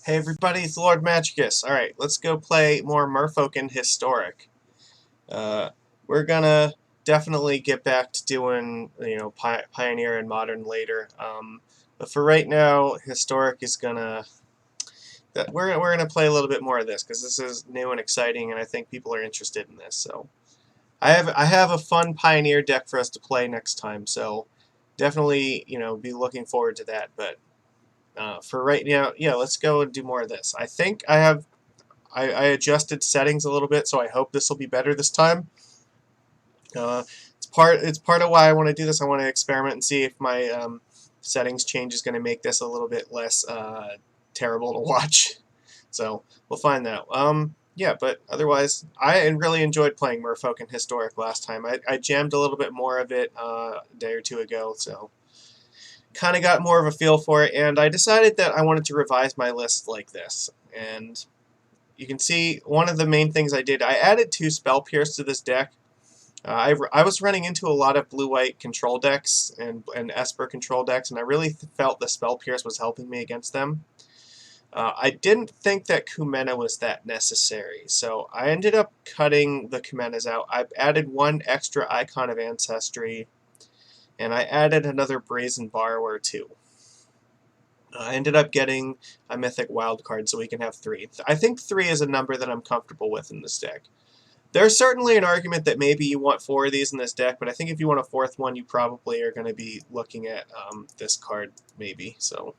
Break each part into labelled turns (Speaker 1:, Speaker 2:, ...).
Speaker 1: Hey everybody, it's Lord Magicus. Alright, let's go play more Merfolk and Historic. Uh, we're gonna definitely get back to doing, Pioneer and Modern later. But for right now, Historic is gonna... we're gonna play a little bit more of this, because this is new and exciting, and I think people are interested in this, so... I have a fun Pioneer deck for us to play next time, so definitely, be looking forward to that, but... for right now, yeah, let's go and do more of this. I think I adjusted settings a little bit, so I hope this will be better this time. Uh, it's part of why I want to do this. I want to experiment and see if my settings change is going to make this a little bit less terrible to watch. So we'll find that. Yeah, but otherwise, I really enjoyed playing Merfolk and Historic last time. I jammed a little bit more of it a day or two ago, so kind of got more of a feel for it, and I decided that I wanted to revise my list like this. And you can see one of the main things I did, I added 2 Spell Pierce to this deck. I was running into a lot of blue-white control decks and Esper control decks, and I really felt the Spell Pierce was helping me against them. I didn't think that Kumena was that necessary, so I ended up cutting the Kumenas out. I added 1 extra Icon of Ancestry, and I added another Brazen Borrower too. I ended up getting a Mythic Wild card so we can have 3. I think 3 is a number that I'm comfortable with in this deck. There's certainly an argument that maybe you want 4 of these in this deck, but I think if you want a 4th one, you probably are going to be looking at this card, maybe. So,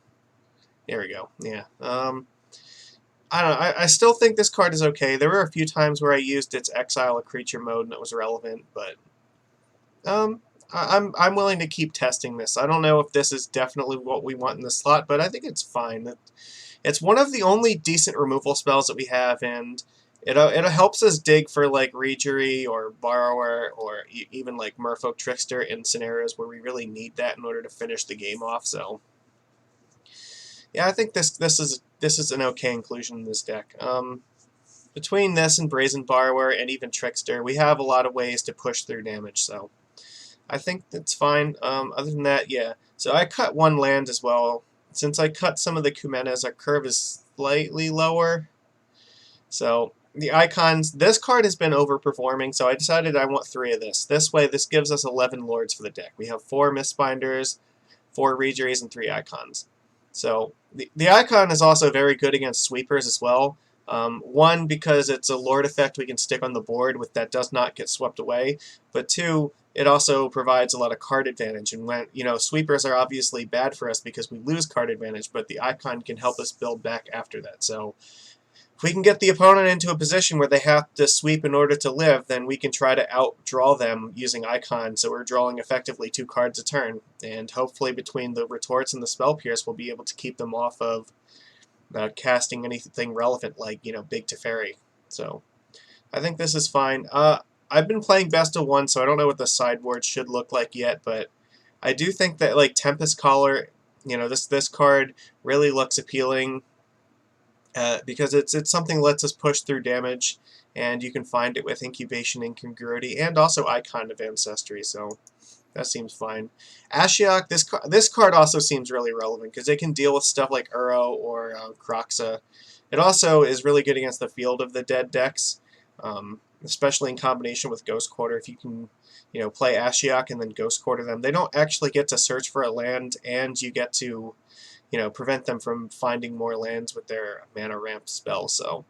Speaker 1: there we go. Yeah. I don't know. I still think this card is okay. There were a few times where I used its Exile a Creature mode and it was relevant, but um, I'm willing to keep testing this. I don't know if this is definitely what we want in the slot, but I think it's fine. It's one of the only decent removal spells that we have, and it helps us dig for like Regery or Borrower or even like Merfolk Trickster in scenarios where we really need that in order to finish the game off. So yeah, I think this is an okay inclusion in this deck. Between this and Brazen Borrower and even Trickster, we have a lot of ways to push through damage. So I think that's fine. Other than that, yeah. So I cut 1 land as well. Since I cut some of the Kumenas, our curve is slightly lower. So the icons, this card has been overperforming, so I decided I want 3 of this. This way, this gives us 11 lords for the deck. We have 4 Mistbinders, 4 Regeries, and 3 icons. So the icon is also very good against sweepers as well. 1, because it's a lord effect we can stick on the board with that does not get swept away, but 2, it also provides a lot of card advantage. And when sweepers are obviously bad for us because we lose card advantage, but the icon can help us build back after that. So if we can get the opponent into a position where they have to sweep in order to live, then we can try to outdraw them using Icon, so we're drawing effectively 2 cards a turn. And hopefully between the Retorts and the Spell Pierce, we'll be able to keep them off of casting anything relevant like, Big Teferi. So I think this is fine. I've been playing Best of 1, so I don't know what the sideboard should look like yet, but I do think that like Tempest Caller, this card really looks appealing. Because it's something that lets us push through damage, and you can find it with Incubation Incongruity and also Icon of Ancestry, so that seems fine. Ashiok, this card also seems really relevant because it can deal with stuff like Uro or Kroxa. It also is really good against the Field of the Dead decks, especially in combination with Ghost Quarter. If you can, play Ashiok and then Ghost Quarter them, they don't actually get to search for a land, and you get to prevent them from finding more lands with their mana ramp spell. So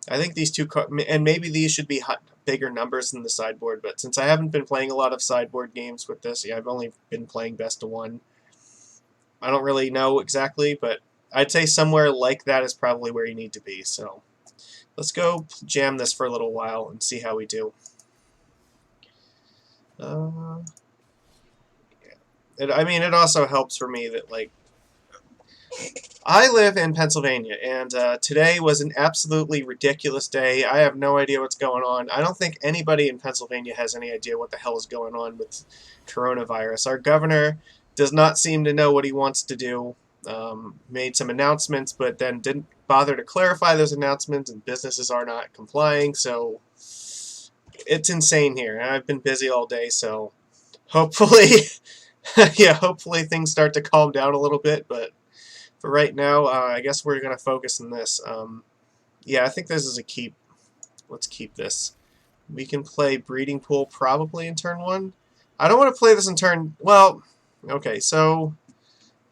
Speaker 1: I think these 2, and maybe these should be bigger numbers than the sideboard, but since I haven't been playing a lot of sideboard games with this, I've only been playing Best of 1. I don't really know exactly, but I'd say somewhere like that is probably where you need to be. So let's go jam this for a little while and see how we do. It also helps for me that, like, I live in Pennsylvania, and today was an absolutely ridiculous day. I have no idea what's going on. I don't think anybody in Pennsylvania has any idea what the hell is going on with coronavirus. Our governor does not seem to know what he wants to do. Made some announcements, but then didn't bother to clarify those announcements, and businesses are not complying, so it's insane here. And I've been busy all day, so hopefully, yeah, hopefully things start to calm down a little bit, but for right now, I guess we're going to focus on this. Yeah, I think this is a keep. Let's keep this. We can play Breeding Pool probably in turn 1. I don't want to play this in turn... Well, okay, so...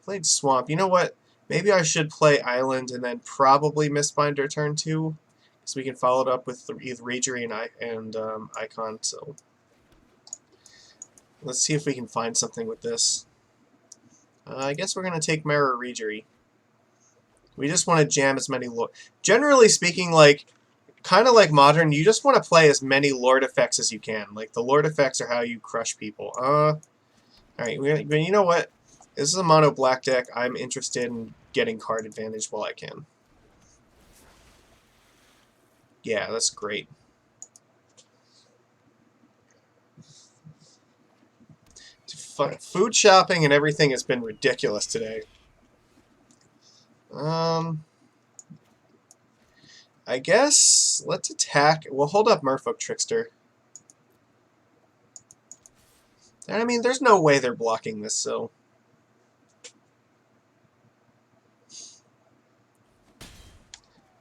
Speaker 1: Played Swamp. You know what? Maybe I should play Island and then probably Mistbinder turn 2. Because we can follow it up with either Regery and Icon, so... Let's see if we can find something with this. I guess we're going to take Mirror Regery. We just want to jam as many... Generally speaking, like... Kind of like Modern, you just want to play as many Lord effects as you can. Like, the Lord effects are how you crush people. Alright, you know what? This is a mono black deck. I'm interested in getting card advantage while I can. Yeah, that's great. Food shopping and everything has been ridiculous today. I guess let's attack. We'll hold up Merfolk Trickster. And I mean, there's no way they're blocking this, so...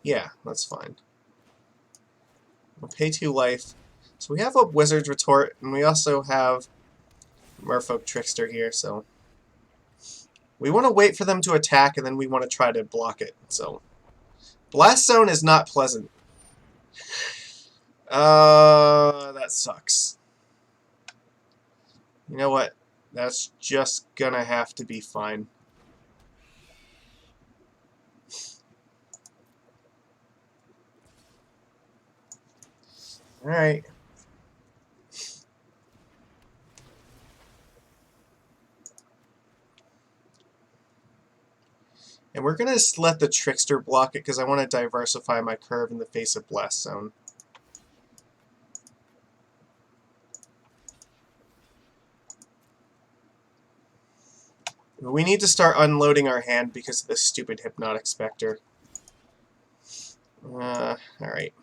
Speaker 1: Yeah, that's fine. We'll pay 2 life. So we have a Wizard's Retort, and we also have Merfolk Trickster here, so... We want to wait for them to attack, and then we want to try to block it, so... Blast Zone is not pleasant. That sucks. You know what? That's just gonna have to be fine. Alright. And we're going to let the Trickster block it because I want to diversify my curve in the face of Blast Zone. We need to start unloading our hand because of this stupid Hypnotic Spectre. Alright.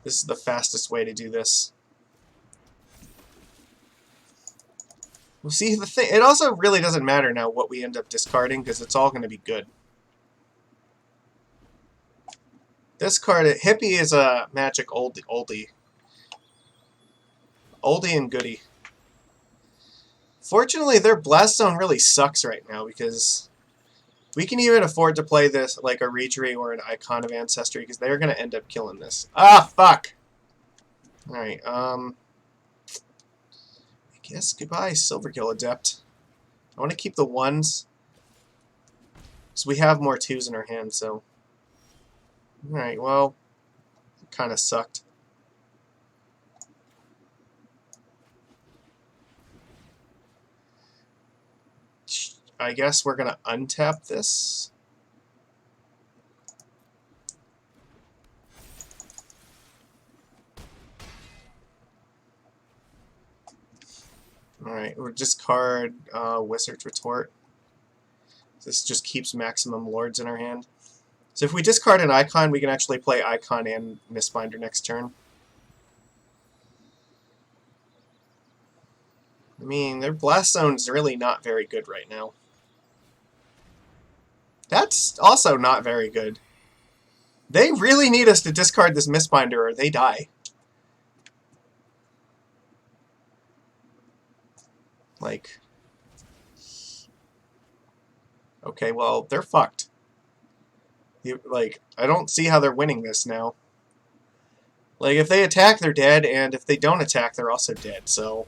Speaker 1: This is the fastest way to do this. Well, see, the thing, it also really doesn't matter now what we end up discarding, because it's all going to be good. This card, Hippie is a magic oldie. Oldie and goodie. Fortunately, their Blast Zone really sucks right now, because we can even afford to play this like a Regery or an Icon of Ancestry, because they're going to end up killing this. Ah, fuck! Alright, Yes, goodbye, Silvergill Adept. I want to keep the 1s. So we have more 2s in our hand, so... Alright, well... It kind of sucked. I guess we're going to untap this. Alright, we'll discard Wizard's Retort. This just keeps maximum Lords in our hand. So if we discard an Icon, we can actually play Icon and Mistbinder next turn. I mean, their Blast Zone's really not very good right now. That's also not very good. They really need us to discard this Mistbinder or they die. Like... Okay, well, they're fucked. Like, I don't see how they're winning this now. Like, if they attack, they're dead, and if they don't attack, they're also dead, so...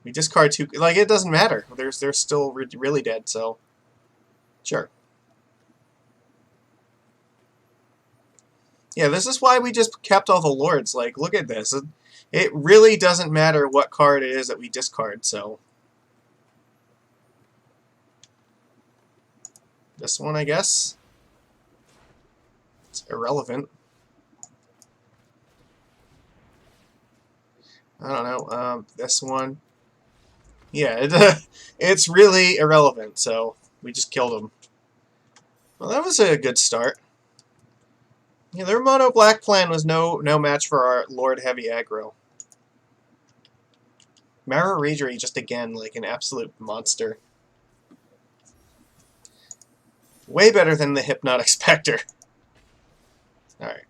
Speaker 1: We discard 2... Like, it doesn't matter. They're still really dead, so... Sure. Yeah, this is why we just kept all the Lords. Like, look at this. It really doesn't matter what card it is that we discard, so... This one, I guess. It's irrelevant. I don't know. This one. Yeah, it's really irrelevant, so we just killed him. Well, that was a good start. Yeah, their mono black plan was no match for our Lord Heavy aggro. Mara Regery just again like an absolute monster. Way better than the Hypnotic Spectre. Alright.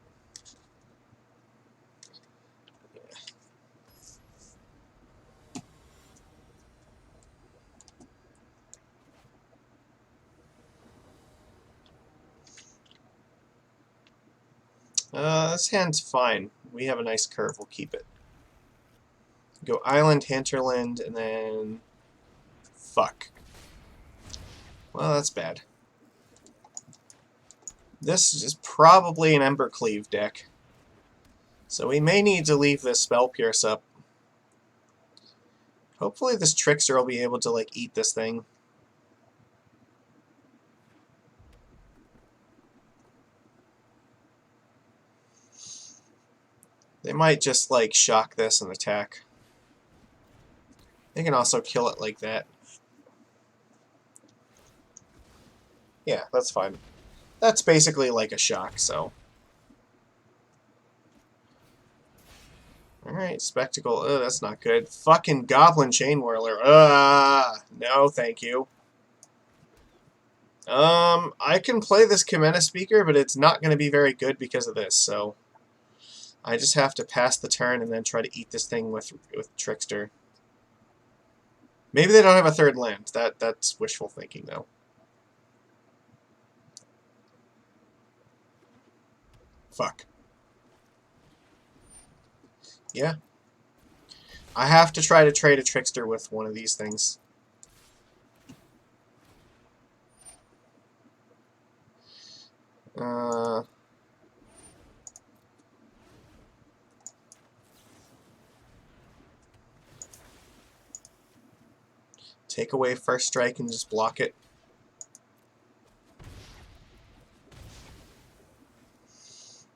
Speaker 1: This hand's fine. We have a nice curve. We'll keep it. Go island, hinterland, and then... Fuck. Well, that's bad. This is probably an Embercleave deck. So we may need to leave this Spell Pierce up. Hopefully this Trickster will be able to, like, eat this thing. They might just, like, shock this and attack. They can also kill it like that. Yeah, that's fine. That's basically like a shock, so... Alright, Spectacle. Oh, that's not good. Fucking Goblin Chain Whirler. No, thank you. I can play this Kamena Speaker, but it's not going to be very good because of this, so... I just have to pass the turn and then try to eat this thing with Trickster. Maybe they don't have a third land. That's wishful thinking, though. Fuck. Yeah. I have to try to trade a Trickster with one of these things. Take away first strike and just block it.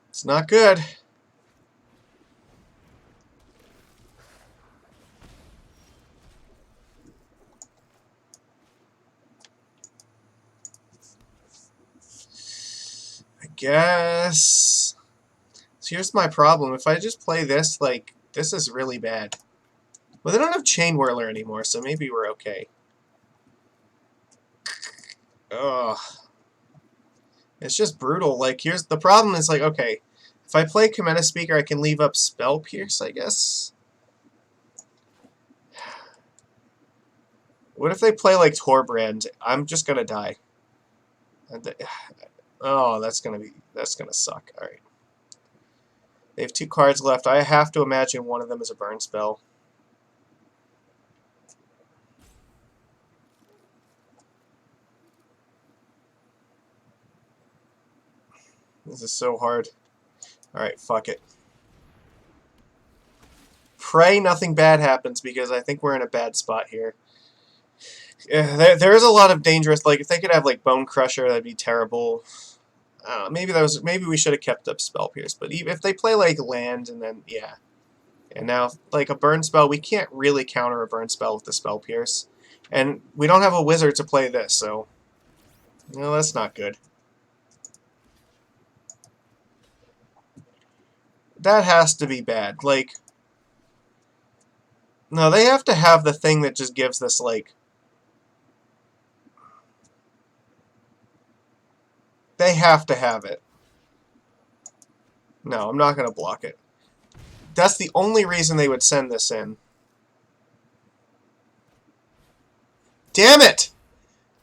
Speaker 1: It's not good. I guess... So here's my problem. If I just play this, like, this is really bad. Well, they don't have Chain Whirler anymore, so maybe we're okay. Ugh. It's just brutal. Like, here's the problem is, like, okay, if I play Kamena Speaker, I can leave up Spell Pierce, I guess. What if they play, like, Torbrand? I'm just gonna die. Oh, that's gonna suck. Alright. They have 2 cards left. I have to imagine one of them is a burn spell. This is so hard. Alright, fuck it. Pray nothing bad happens, because I think we're in a bad spot here. There is a lot of dangerous, like, if they could have, like, Bone Crusher, that'd be terrible. Maybe we should have kept up Spell Pierce, but even if they play, like, land, and then, yeah. And now, like, a burn spell, we can't really counter a burn spell with the Spell Pierce. And we don't have a wizard to play this, so... No, that's not good. That has to be bad. Like... No, they have to have the thing that just gives this, like... They have to have it. No, I'm not going to block it. That's the only reason they would send this in. Damn it!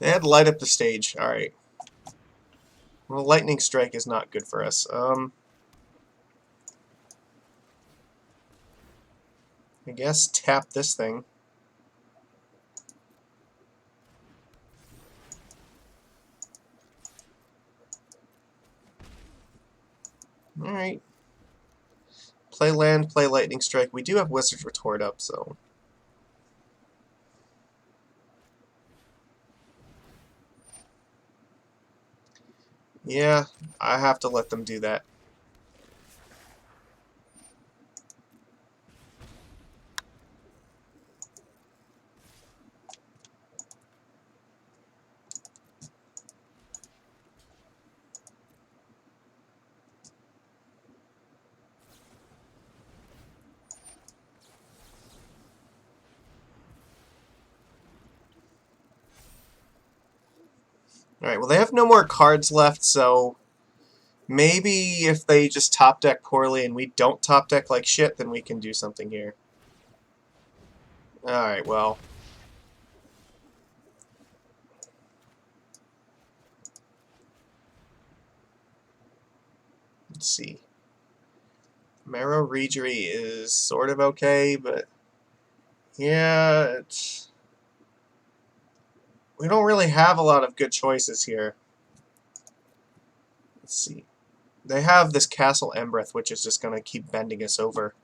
Speaker 1: They had to light up the stage. Alright. Well, Lightning Strike is not good for us. I guess tap this thing. Alright. Play land, play Lightning Strike. We do have Wizard's Retort up, so... Yeah, I have to let them do that. Alright, well they have no more cards left, so maybe if they just top deck poorly and we don't top deck like shit, then we can do something here. Alright, well. Let's see. Marrow Regery is sort of okay, but yeah, it's... we don't really have a lot of good choices here. Let's see. They have this Castle Embreth, which is just going to keep bending us over.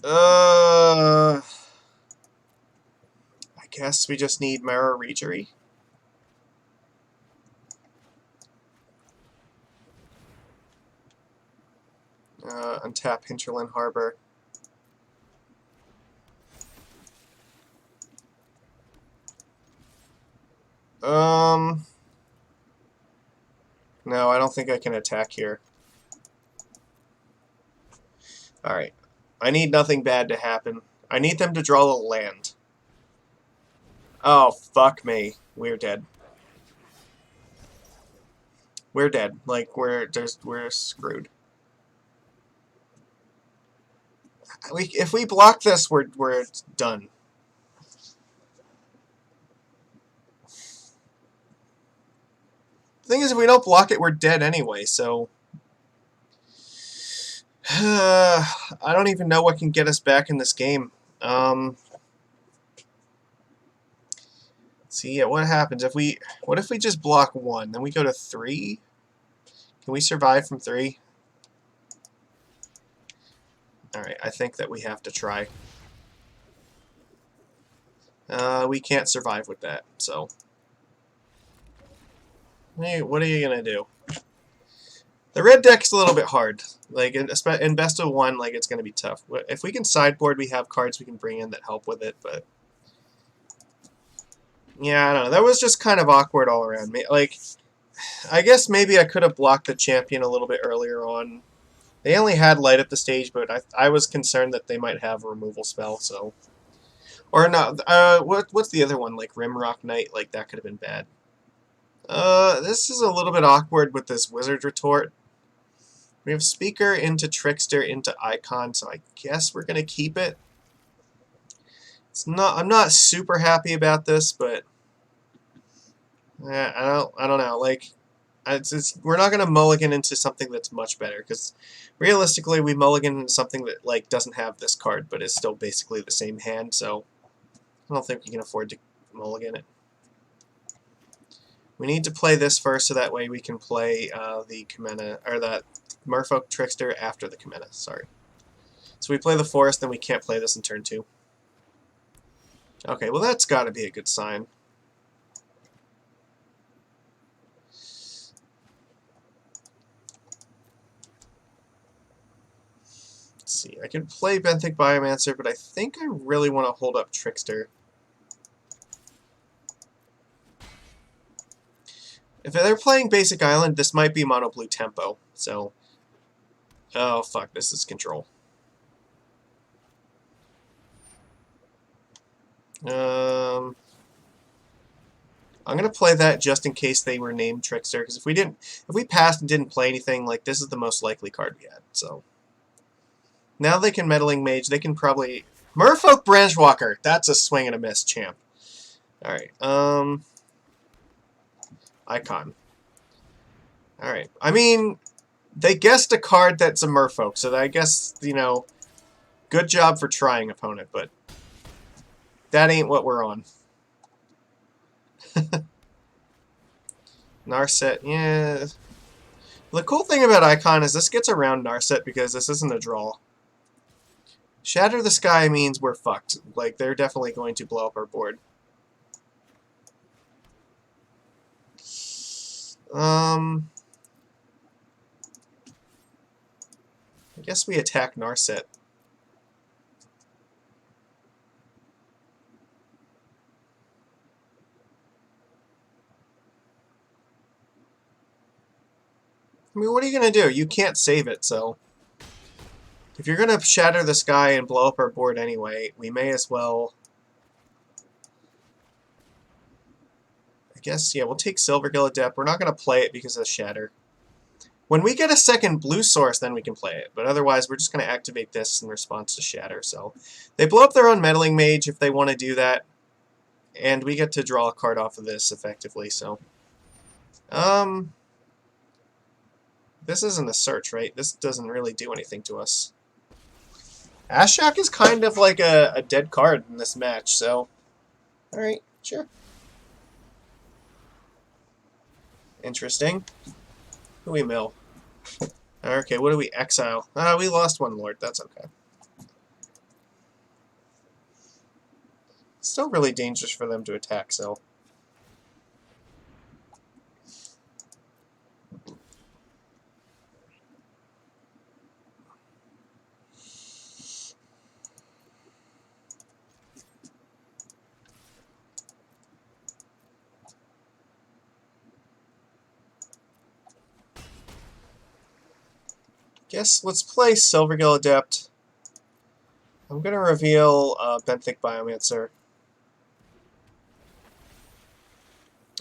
Speaker 1: I guess we just need Marrow Regery. Untap Hinterland Harbor. No, I don't think I can attack here. Alright. I need nothing bad to happen. I need them to draw a land. Oh, fuck me. We're dead. We're dead. Like, we're screwed. If we block this, we're done. The thing is, if we don't block it, we're dead anyway, so... I don't even know what can get us back in this game. See, yeah, what happens if we... what if we just block 1? Then we go to 3? Can we survive from 3? Alright, I think that we have to try. We can't survive with that, so... hey, what are you gonna do? The red deck's a little bit hard. Like, in best of 1, like, it's gonna be tough. If we can sideboard, we have cards we can bring in that help with it, but... yeah, I don't know. That was just kind of awkward all around. Like, I guess maybe I could have blocked the champion a little bit earlier on. They only had light at the stage, but I was concerned that they might have a removal spell, so... or no, what's the other one? Like Rimrock Knight? Like, that could have been bad. This is a little bit awkward with this Wizard Retort. We have Speaker into Trickster into Icon, so I guess we're gonna keep it. It's not. I'm not super happy about this, but I don't know. Like, we're not gonna mulligan into something that's much better, because realistically, we mulligan into something that like doesn't have this card, but is still basically the same hand. So I don't think we can afford to mulligan it. We need to play this first, so that way we can play the Kamena, or that Merfolk Trickster after the Kamena. Sorry. So we play the Forest, then we can't play this in turn 2. Okay, well that's got to be a good sign. Let's see, I can play Benthic Biomancer, but I think I really want to hold up Trickster. If they're playing Basic Island, this might be Mono Blue Tempo, so... oh, fuck, this is control. I'm gonna play that just in case they were named Trickster, because if we passed and didn't play anything, like, this is the most likely card we had, so... now they can Meddling Mage, they can probably... Merfolk Branchwalker! That's a swing and a miss, champ. Alright, Icon. Alright, I mean, they guessed a card that's a Merfolk, so I guess, you know, good job for trying, opponent, but that ain't what we're on. Narset, yeah. The cool thing about Icon is this gets around Narset because this isn't a draw. Shatter the Sky means we're fucked. Like, they're definitely going to blow up our board. I guess we attack Narset. I mean, what are you going to do? You can't save it, so... if you're going to shatter the sky and blow up our board anyway, we may as well... I guess, yeah, we'll take Silvergill Adept. We're not going to play it because of Shatter. When we get a second blue source, then we can play it. But otherwise, we're just going to activate this in response to Shatter. So they blow up their own Meddling Mage if they want to do that. And we get to draw a card off of this, effectively. So, this isn't a search, right? This doesn't really do anything to us. Ashok is kind of like a dead card in this match, so... Alright, sure. Interesting. Who we mill? Okay, what do we exile? We lost one lord. That's okay. Still really dangerous for them to attack, so... Guess let's play Silvergill Adept. I'm going to reveal Benthic Biomancer.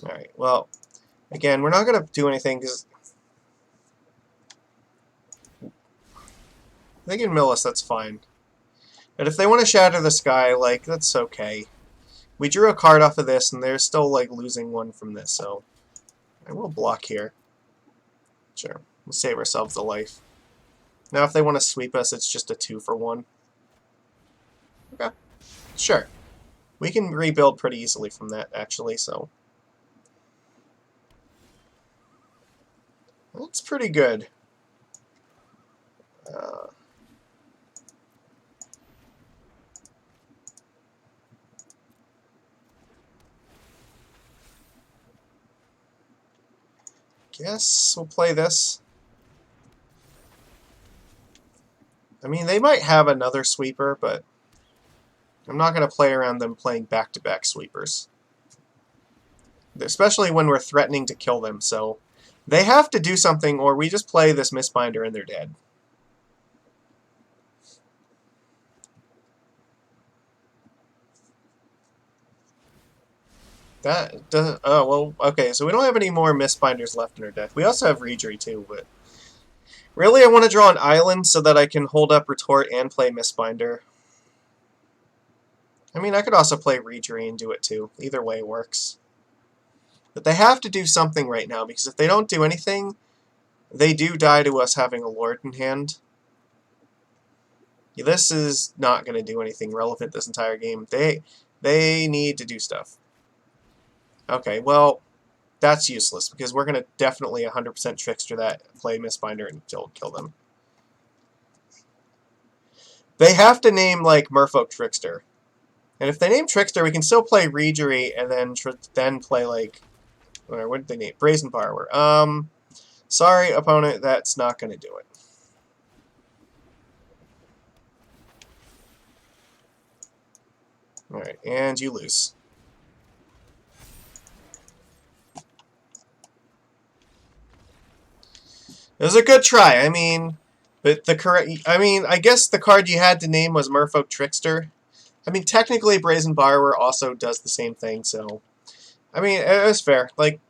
Speaker 1: Alright, well, again, we're not going to do anything because they can mill us, that's fine. But if they want to Shatter the Sky, like, that's okay. We drew a card off of this, and they're still, like, losing one from this, so... I will block here. Sure, we'll save ourselves a life. Now, if they want to sweep us, it's just a 2-for-1. Okay, sure. We can rebuild pretty easily from that, actually, so... That's pretty good. Guess we'll play this. I mean, they might have another sweeper, but I'm not going to play around them playing back-to-back sweepers. Especially when we're threatening to kill them, so they have to do something, or we just play this Mistbinder and they're dead. That doesn't... Oh, well, okay, so we don't have any more Mistbinders left in our deck. We also have Reejerey, too, but... Really, I want to draw an island so that I can hold up Retort and play Mistbinder. I mean, I could also play Reejerey and do it, too. Either way works. But they have to do something right now, because if they don't do anything, they do die to us having a Lord in hand. Yeah, this is not going to do anything relevant this entire game. They need to do stuff. Okay, well, that's useless, because we're going to definitely 100% Trickster that, play Mistbinder, and kill them. They have to name, like, Merfolk Trickster. And if they name Trickster, we can still play Reejerey, and then play, like... What did they name? Brazen Borrower. Sorry, opponent, that's not going to do it. Alright, and you lose. It was a good try, I mean... But the correct... I mean, I guess the card you had to name was Merfolk Trickster. I mean, technically, Brazen Borrower also does the same thing, so... I mean, it was fair. Like,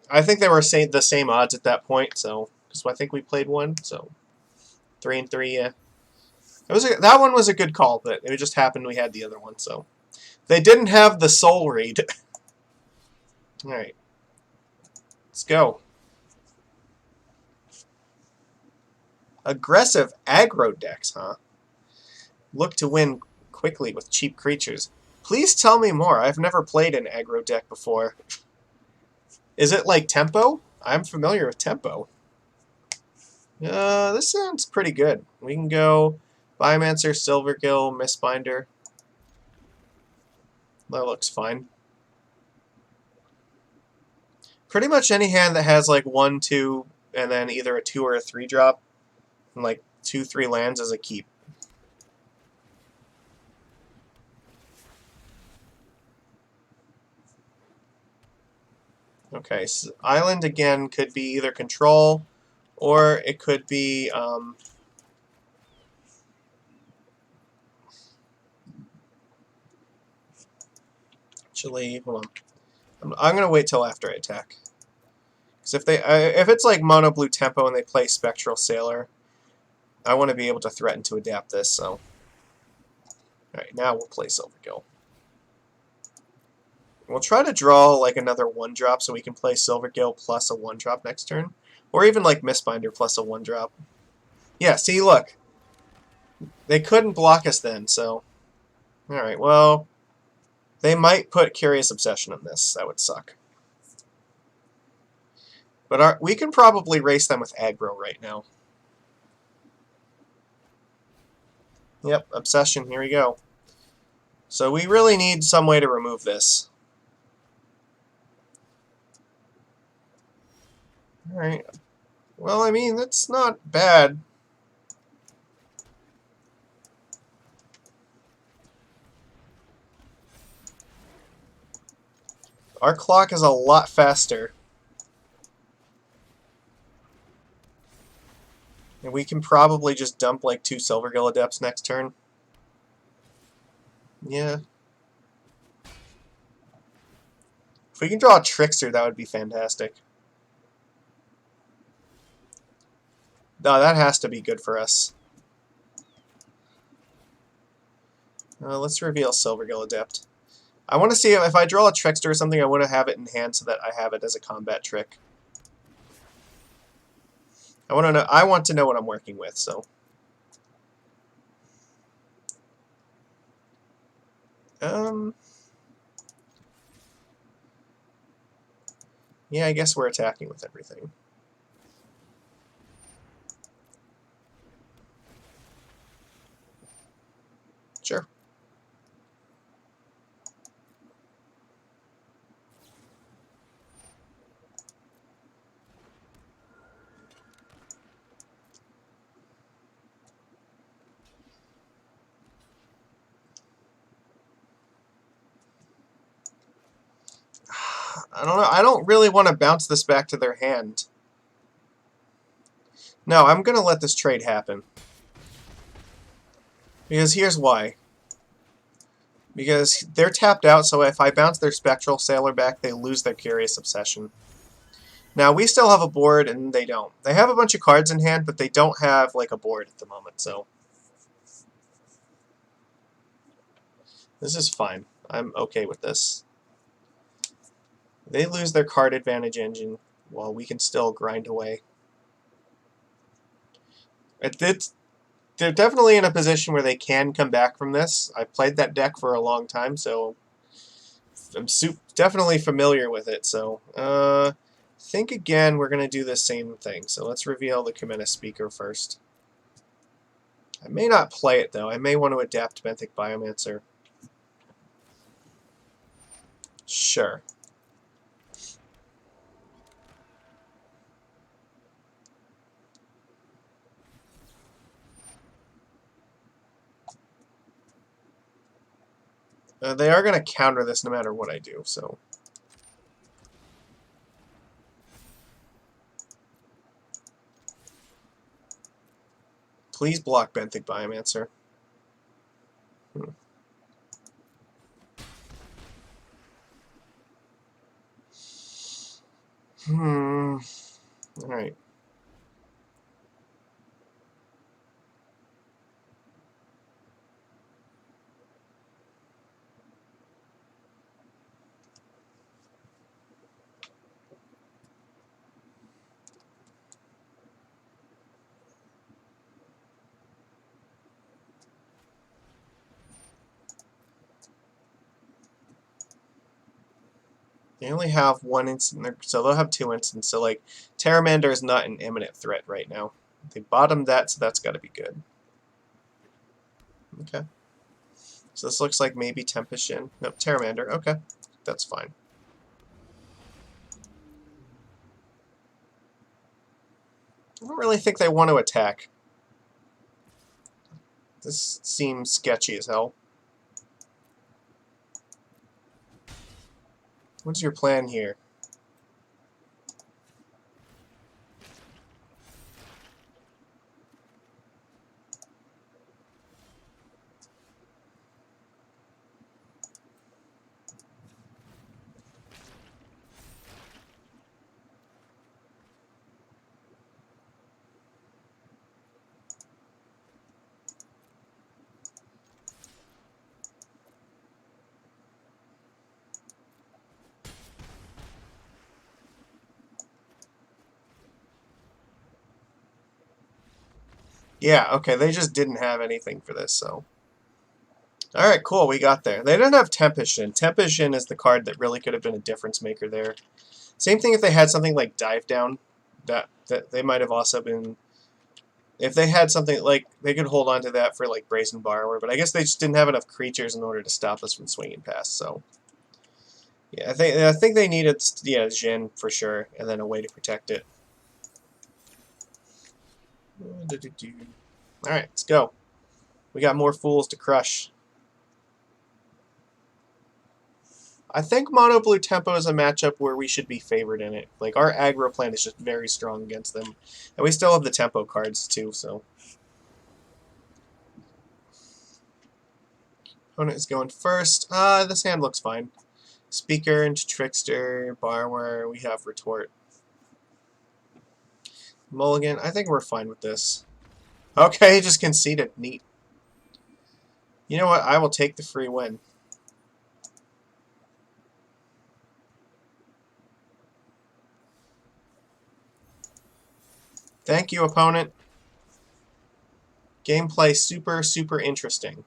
Speaker 1: I think they were the same odds at that point, so... Because I think we played one, so... 3 and 3, yeah. That one was a good call, but it just happened we had the other one, so... They didn't have the Soul Read. Alright. Let's go. Aggressive aggro decks, huh? Look to win quickly with cheap creatures. Please tell me more. I've never played an aggro deck before. Is it like Tempo? I'm familiar with Tempo. This sounds pretty good. We can go Biomancer, Silvergill, Mistbinder. That looks fine. Pretty much any hand that has like 1, 2, and then either a 2 or a 3 drop, and like 2, 3 lands is a keep. Okay, so Island again could be either control, or it could be actually, hold on. I'm gonna wait till after I attack. Because if it's like mono blue tempo and they play Spectral Sailor, I want to be able to threaten to adapt this. So, all right, now we'll play Silvergill. We'll try to draw like another 1-drop so we can play Silvergill plus a 1-drop next turn, or even like Mistbinder plus a 1-drop. Yeah, see, look, they couldn't block us then. So, all right, well, they might put Curious Obsession on this. That would suck. But we can probably race them with aggro right now. Yep, Obsession, here we go. So we really need some way to remove this. Alright. Well, I mean, that's not bad. Our clock is a lot faster. And we can probably just dump like 2 Silvergill Adepts next turn. Yeah. If we can draw a Trickster, that would be fantastic. No, that has to be good for us. Let's reveal Silvergill Adept. I want to see if I draw a Trickster or something, I want to have it in hand so that I have it as a combat trick. I want to know what I'm working with, so. Yeah, I guess we're attacking with everything. Sure. I don't know. I don't really want to bounce this back to their hand. No, I'm going to let this trade happen. Because here's why. Because they're tapped out, so if I bounce their Spectral Sailor back, they lose their Curious Obsession. Now, we still have a board, and they don't. They have a bunch of cards in hand, but they don't have, like, a board at the moment, so. This is fine. I'm okay with this. They lose their card advantage engine, while we can still grind away. They're definitely in a position where they can come back from this. I've played that deck for a long time, so I'm definitely familiar with it. So, I think again we're going to do the same thing. So let's reveal the Kumena Speaker first. I may not play it, though. I may want to adapt Benthic Biomancer. Sure. They are going to counter this no matter what I do, so. Please block Benthic Biomancer. Alright. They only have 1 instant, so they'll have 2 instants. So, like, Terramander is not an imminent threat right now. They bottomed that, so that's got to be good. Okay. So this looks like maybe Tempest Shin. Nope, Terramander. Okay, that's fine. I don't really think they want to attack. This seems sketchy as hell. What's your plan here? Yeah, okay, they just didn't have anything for this, so. Alright, cool, we got there. They didn't have Tempest-in. Tempest-in is the card that really could have been a difference maker there. Same thing if they had something like Dive Down. That they might have also been... If they had something like... They could hold on to that for like Brazen Borrower, but I guess they just didn't have enough creatures in order to stop us from swinging past, so... Yeah, I think they needed, yeah, Jhin for sure, and then a way to protect it. Alright, let's go. We got more fools to crush. I think Mono Blue Tempo is a matchup where we should be favored in it. Like, our aggro plan is just very strong against them. And we still have the Tempo cards, too, so... Opponent is going first. This hand looks fine. Speaker into Trickster, Borrower, we have Retort. Mulligan, I think we're fine with this. Okay, just conceded. Neat. You know what? I will take the free win. Thank you, opponent. Gameplay super, super interesting.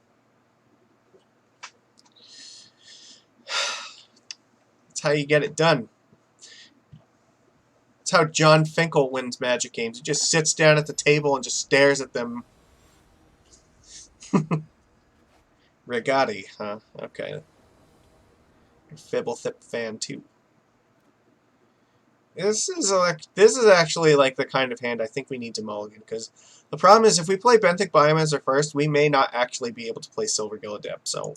Speaker 1: That's how you get it done. That's how John Finkel wins Magic games. He just sits down at the table and just stares at them. Regatti, huh? Okay. Fibblethip fan too. This is actually like the kind of hand I think we need to mulligan, because the problem is if we play Benthic Biomancer first, we may not actually be able to play Silvergill Adept, so...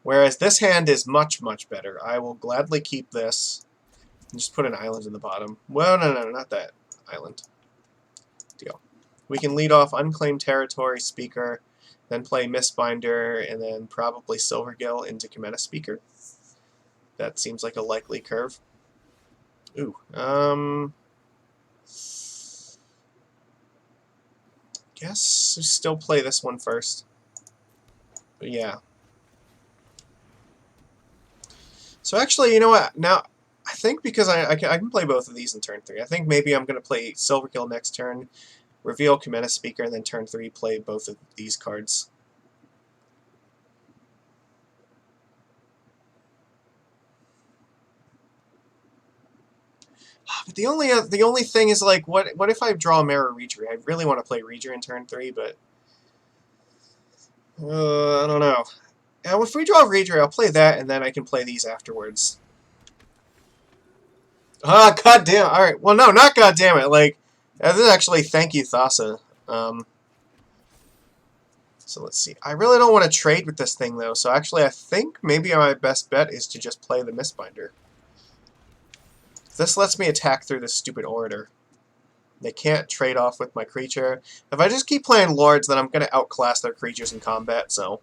Speaker 1: Whereas this hand is much, much better. I will gladly keep this. And just put an island in the bottom. Well, no, not that island. Deal. We can lead off Unclaimed Territory, Speaker, then play Mistbinder, and then probably Silvergill into Cometa Speaker. That seems like a likely curve. Ooh, guess we still play this one first. But yeah. So actually, you know what? Now, I think because I can play both of these in turn 3. I think maybe I'm going to play Silvergill next turn, reveal Cometa Speaker, and then turn 3 play both of these cards. But the only thing is, like, what if I draw a Mirror Reacher? I really want to play Reacher in turn 3, but I don't know. And if we draw Reacher, I'll play that, and then I can play these afterwards. Ah, goddamn! All right, well, no, not goddamn it. Like, this is actually thank you, Thassa. So let's see. I really don't want to trade with this thing, though. So actually, I think maybe my best bet is to just play the Mistbinder. This lets me attack through this stupid Orator. They can't trade off with my creature. If I just keep playing Lords, then I'm going to outclass their creatures in combat, so...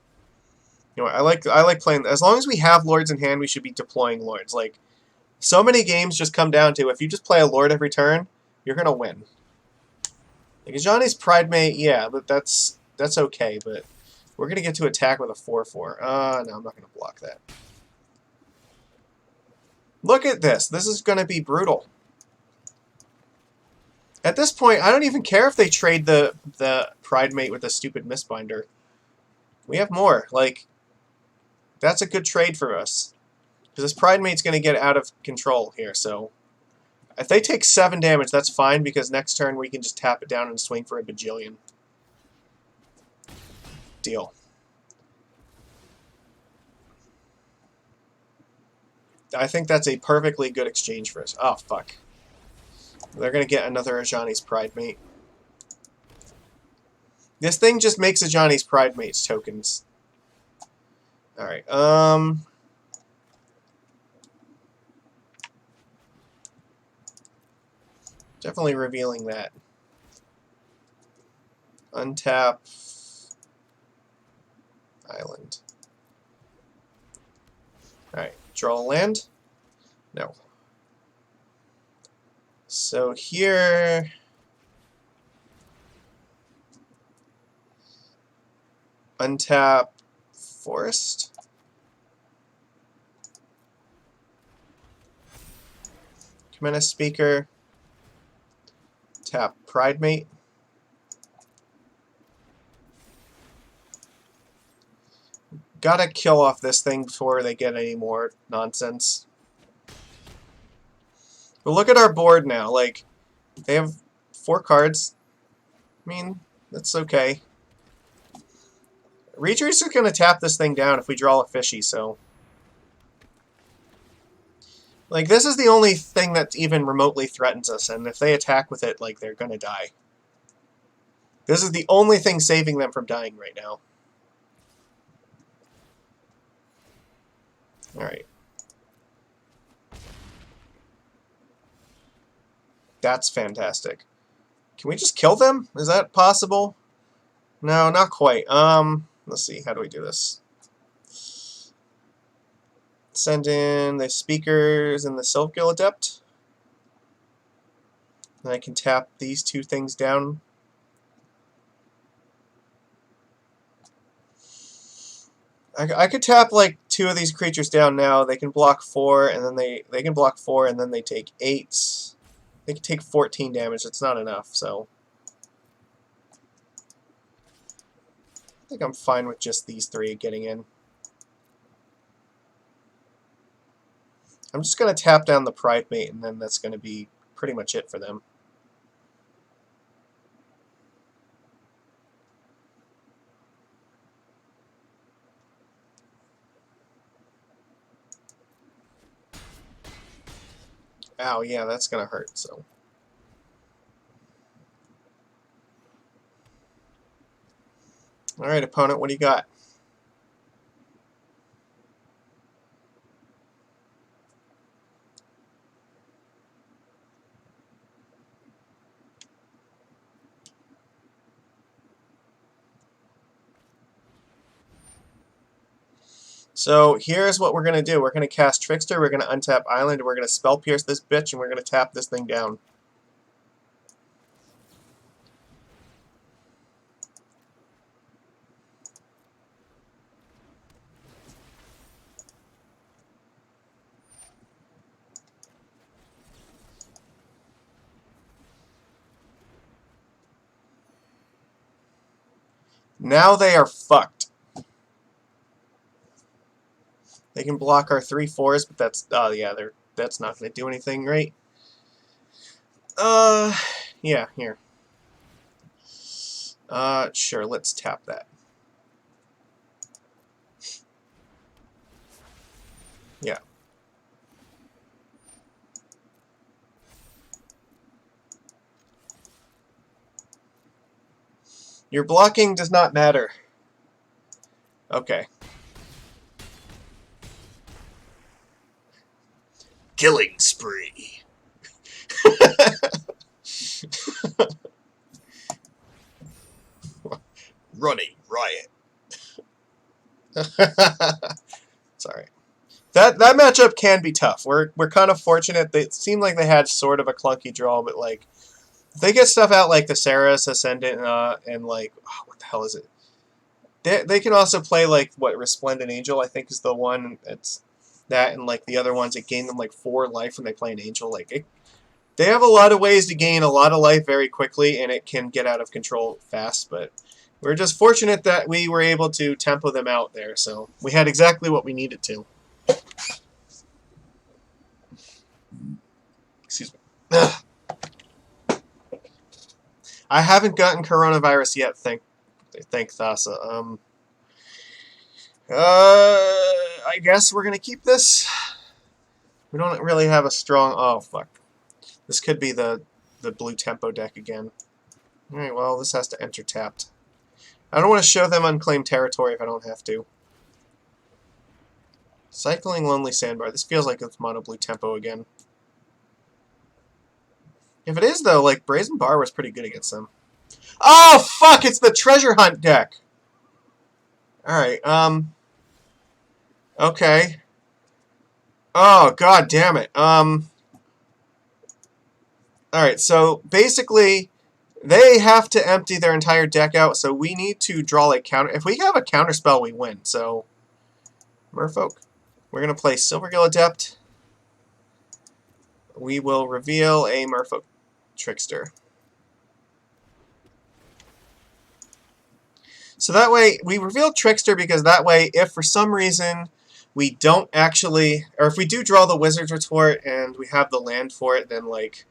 Speaker 1: You know, I like playing... As long as we have Lords in hand, we should be deploying Lords. Like, so many games just come down to, if you just play a Lord every turn, you're going to win. Like, Ajani's Pridemate, yeah, but that's okay, but... We're going to get to attack with a 4/4. No, I'm not going to block that. Look at this. This is going to be brutal. At this point, I don't even care if they trade the Pridemate with a stupid Mistbinder. We have more. Like, that's a good trade for us. Because this Pridemate's going to get out of control here, so... If they take 7 damage, that's fine, because next turn we can just tap it down and swing for a bajillion. Deal. I think that's a perfectly good exchange for us. Oh, fuck. They're going to get another Ajani's Pridemate. This thing just makes Ajani's Pridemate's tokens. Alright, definitely revealing that. Untap. Island. Alright, draw a land? No. So here... Untap Forest. Cometa Speaker. Tap Pridemate. Gotta kill off this thing before they get any more nonsense. But look at our board now. Like, they have 4 cards. I mean, that's okay. Reacher's just gonna tap this thing down if we draw a fishy, so... Like, this is the only thing that even remotely threatens us, and if they attack with it, like, they're gonna die. This is the only thing saving them from dying right now. Alright. That's fantastic. Can we just kill them? Is that possible? No, not quite. Let's see. How do we do this? Send in the speakers and the Silphill Adept. And I can tap these 2 things down. I could tap like 2 of these creatures down now. They can block 4, and then they can block 4, and then they take 8. They can take 14 damage. It's not enough, so I think I'm fine with just these 3 getting in. I'm just going to tap down the Pridemate, and then that's going to be pretty much it for them. Ow, yeah, that's going to hurt, so... Alright, opponent, what do you got? So here's what we're going to do. We're going to cast Trickster, we're going to untap Island, and we're going to Spell Pierce this bitch, and we're going to tap this thing down. Now they are fucked. They can block our 3/4s, but that's yeah, that's not going to do anything, right? Yeah, here. Sure, let's tap that. Yeah. Your blocking does not matter. Okay. Killing spree. Running riot. Sorry. That matchup can be tough. We're kind of fortunate. It seemed like they had sort of a clunky draw, but like if they get stuff out like the Saras Ascendant and like what the hell is it? They can also play like what Resplendent Angel I think is the one. It's that and like the other ones that gain them like 4 life when they play an Angel. Like they have a lot of ways to gain a lot of life very quickly, and it can get out of control fast. But we're just fortunate that we were able to tempo them out there. So we had exactly what we needed to. Excuse me. Ugh. I haven't gotten coronavirus yet, thank Thassa. I guess we're gonna keep this. We don't really have a strong... Oh, fuck. This could be the blue tempo deck again. Alright, well, this has to enter tapped. I don't want to show them unclaimed territory if I don't have to. Cycling Lonely Sandbar. This feels like it's mono blue tempo again. If it is, though, like, Brazen Bar was pretty good against them. Oh, fuck! It's the Treasure Hunt deck! Alright, okay. Oh, god damn it. Alright, so, basically, they have to empty their entire deck out, so we need to draw a counter... If we have a counter spell, we win, so... Merfolk. We're going to play Silvergill Adept. We will reveal a Merfolk Trickster. So that way, we reveal Trickster because that way, if for some reason we don't actually, or if we do draw the Wizard's Retort and we have the land for it, then like,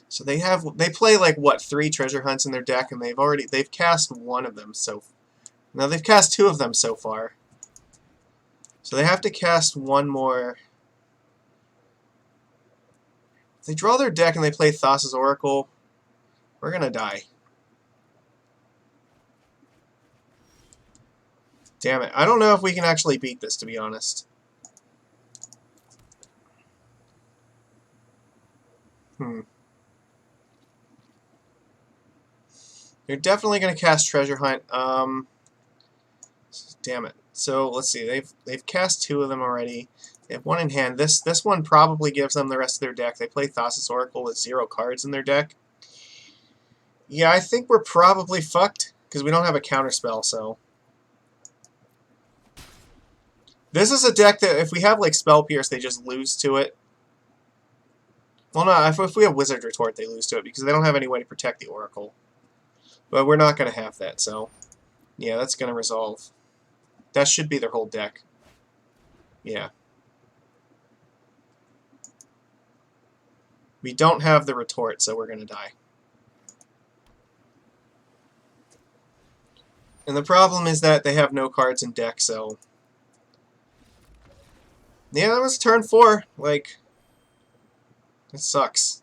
Speaker 1: so they play like what, 3 treasure hunts in their deck, and they've cast one of them. So now they've cast 2 of them so far. So they have to cast one more. If they draw their deck and they play Thassa's Oracle, we're gonna die. Damn it. I don't know if we can actually beat this, to be honest. They're definitely going to cast Treasure Hunt. Damn it. So let's see. They've cast 2 of them already. They have 1 in hand. This one probably gives them the rest of their deck. They play Thassa's Oracle with 0 cards in their deck. Yeah, I think we're probably fucked because we don't have a counterspell. So this is a deck that if we have like Spell Pierce, they just lose to it. Well, no, if we have Wizard Retort, they lose to it because they don't have any way to protect the Oracle. But we're not going to have that, so yeah, that's going to resolve. That should be their whole deck. Yeah. We don't have the retort, so we're going to die. And the problem is that they have no cards in deck, so yeah, that was turn 4. Like, it sucks.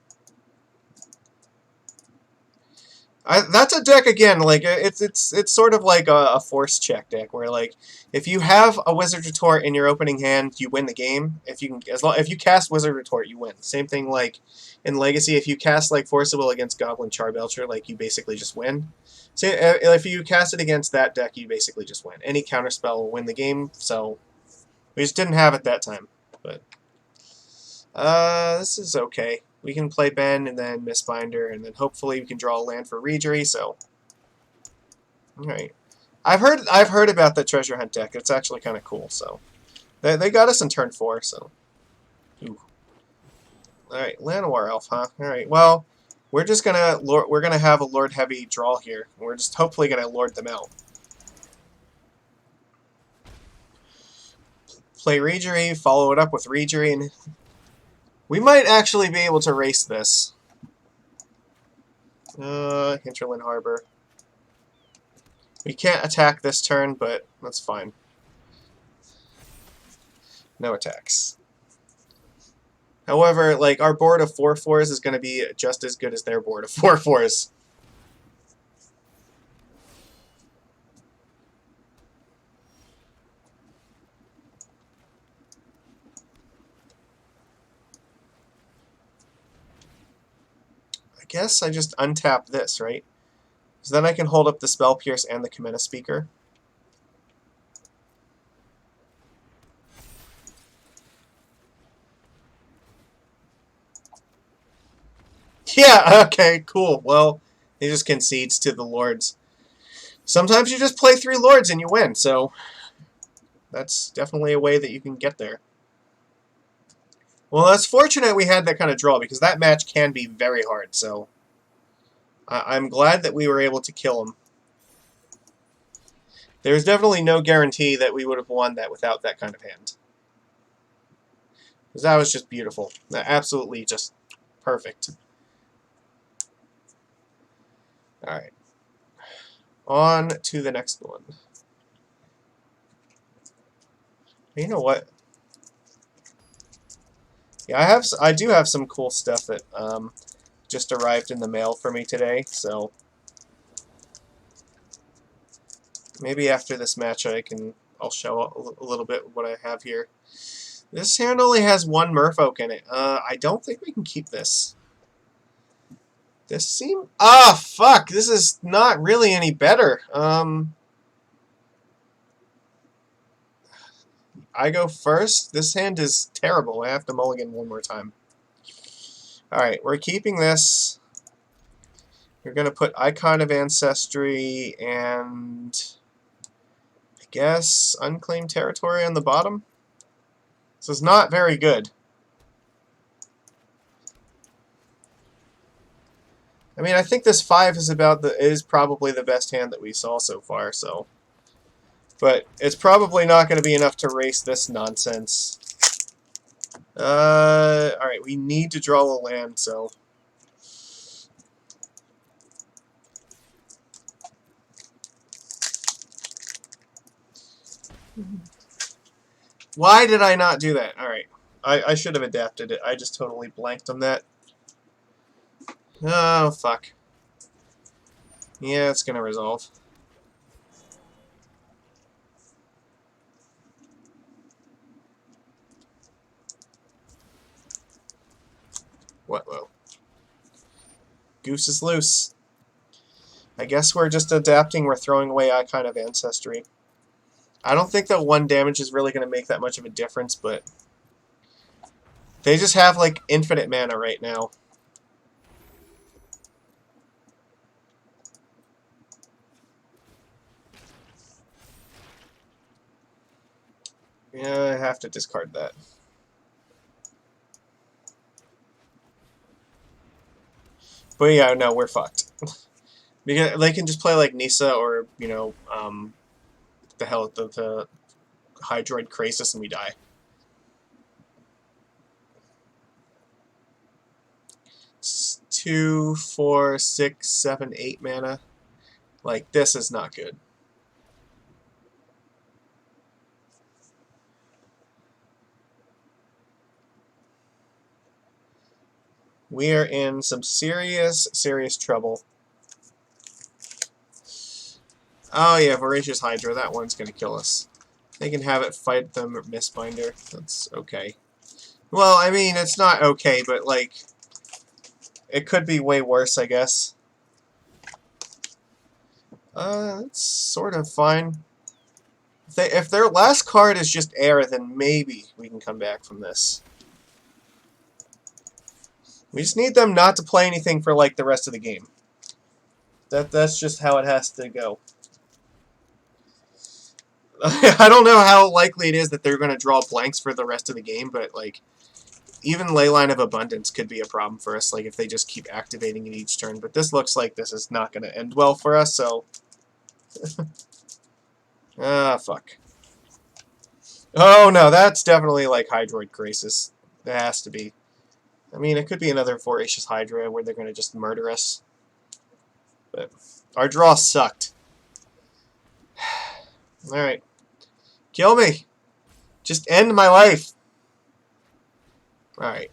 Speaker 1: That's a deck again. Like it's sort of like a force check deck where like if you have a Wizard Retort in your opening hand, you win the game. If you cast Wizard Retort, you win. Same thing like in Legacy. If you cast like Force of Will against Goblin Charbelcher, like you basically just win. So if you cast it against that deck, you basically just win. Any counterspell will win the game. So we just didn't have it that time. But this is okay. We can play Ben and then Mistbinder, and then hopefully we can draw a land for Reejerey. So, all right. I've heard about the Treasure Hunt deck. It's actually kind of cool. So, they got us in turn 4. So, ooh. All right, Llanowar Elf, huh? All right. Well, we're gonna have a Lord Heavy draw here. We're just hopefully gonna lord them out. Play Reejerey, follow it up with Reejerey, and we might actually be able to race this. Hinterland Harbor. We can't attack this turn, but that's fine. No attacks. However, like our board of 4/4s is going to be just as good as their board of 4/4s. I guess I just untap this, right? So then I can hold up the Spell Pierce and the Kamena Speaker. Yeah, okay, cool. Well, he just concedes to the Lords. Sometimes you just play 3 Lords and you win, so that's definitely a way that you can get there. Well, it's fortunate we had that kind of draw, because that match can be very hard, so I'm glad that we were able to kill him. There's definitely no guarantee that we would have won that without that kind of hand. Because that was just beautiful. Absolutely just perfect. Alright. On to the next one. You know what? Yeah, I do have some cool stuff that just arrived in the mail for me today, so maybe after this match I'll show a little bit what I have here. This hand only has 1 Merfolk in it. I don't think we can keep this. This seems... Ah, fuck! This is not really any better. I go first. This hand is terrible. I have to mulligan one more time. Alright, we're keeping this. We're going to put Icon of Ancestry and... I guess Unclaimed Territory on the bottom. This is not very good. I mean, I think this 5 is probably the best hand that we saw so far, so. But it's probably not going to be enough to race this nonsense. Alright, we need to draw a land, so. Why did I not do that? Alright. I should have adapted it. I just totally blanked on that. Oh, fuck. Yeah, it's going to resolve. What? Whoa. Goose is loose. I guess we're just adapting. We're throwing away Icon of Ancestry. I don't think that 1 damage is really going to make that much of a difference, but they just have, like, infinite mana right now. Yeah, I have to discard that. But yeah, no, we're fucked. Because they can just play like Nisa or, you know, the hell, the Hydroid Krasis and we die. It's 2, 4, 6, 7, 8 mana. Like, this is not good. We are in some serious, serious trouble. Oh yeah, Voracious Hydra, that one's gonna kill us. They can have it fight the Mistbinder. That's okay. Well, I mean, it's not okay, but, like, it could be way worse, I guess. It's sort of fine. If their last card is just air, then maybe we can come back from this. We just need them not to play anything for, like, the rest of the game. That's just how it has to go. I don't know how likely it is that they're going to draw blanks for the rest of the game, but, like, even Leyline of Abundance could be a problem for us, like, if they just keep activating it each turn. But this looks like this is not going to end well for us, so. Ah, fuck. Oh, no, that's definitely, like, Hydroid Krasis. It has to be. I mean, it could be another Voracious Hydra where they're going to just murder us. But our draw sucked. Alright. Kill me! Just end my life! Alright.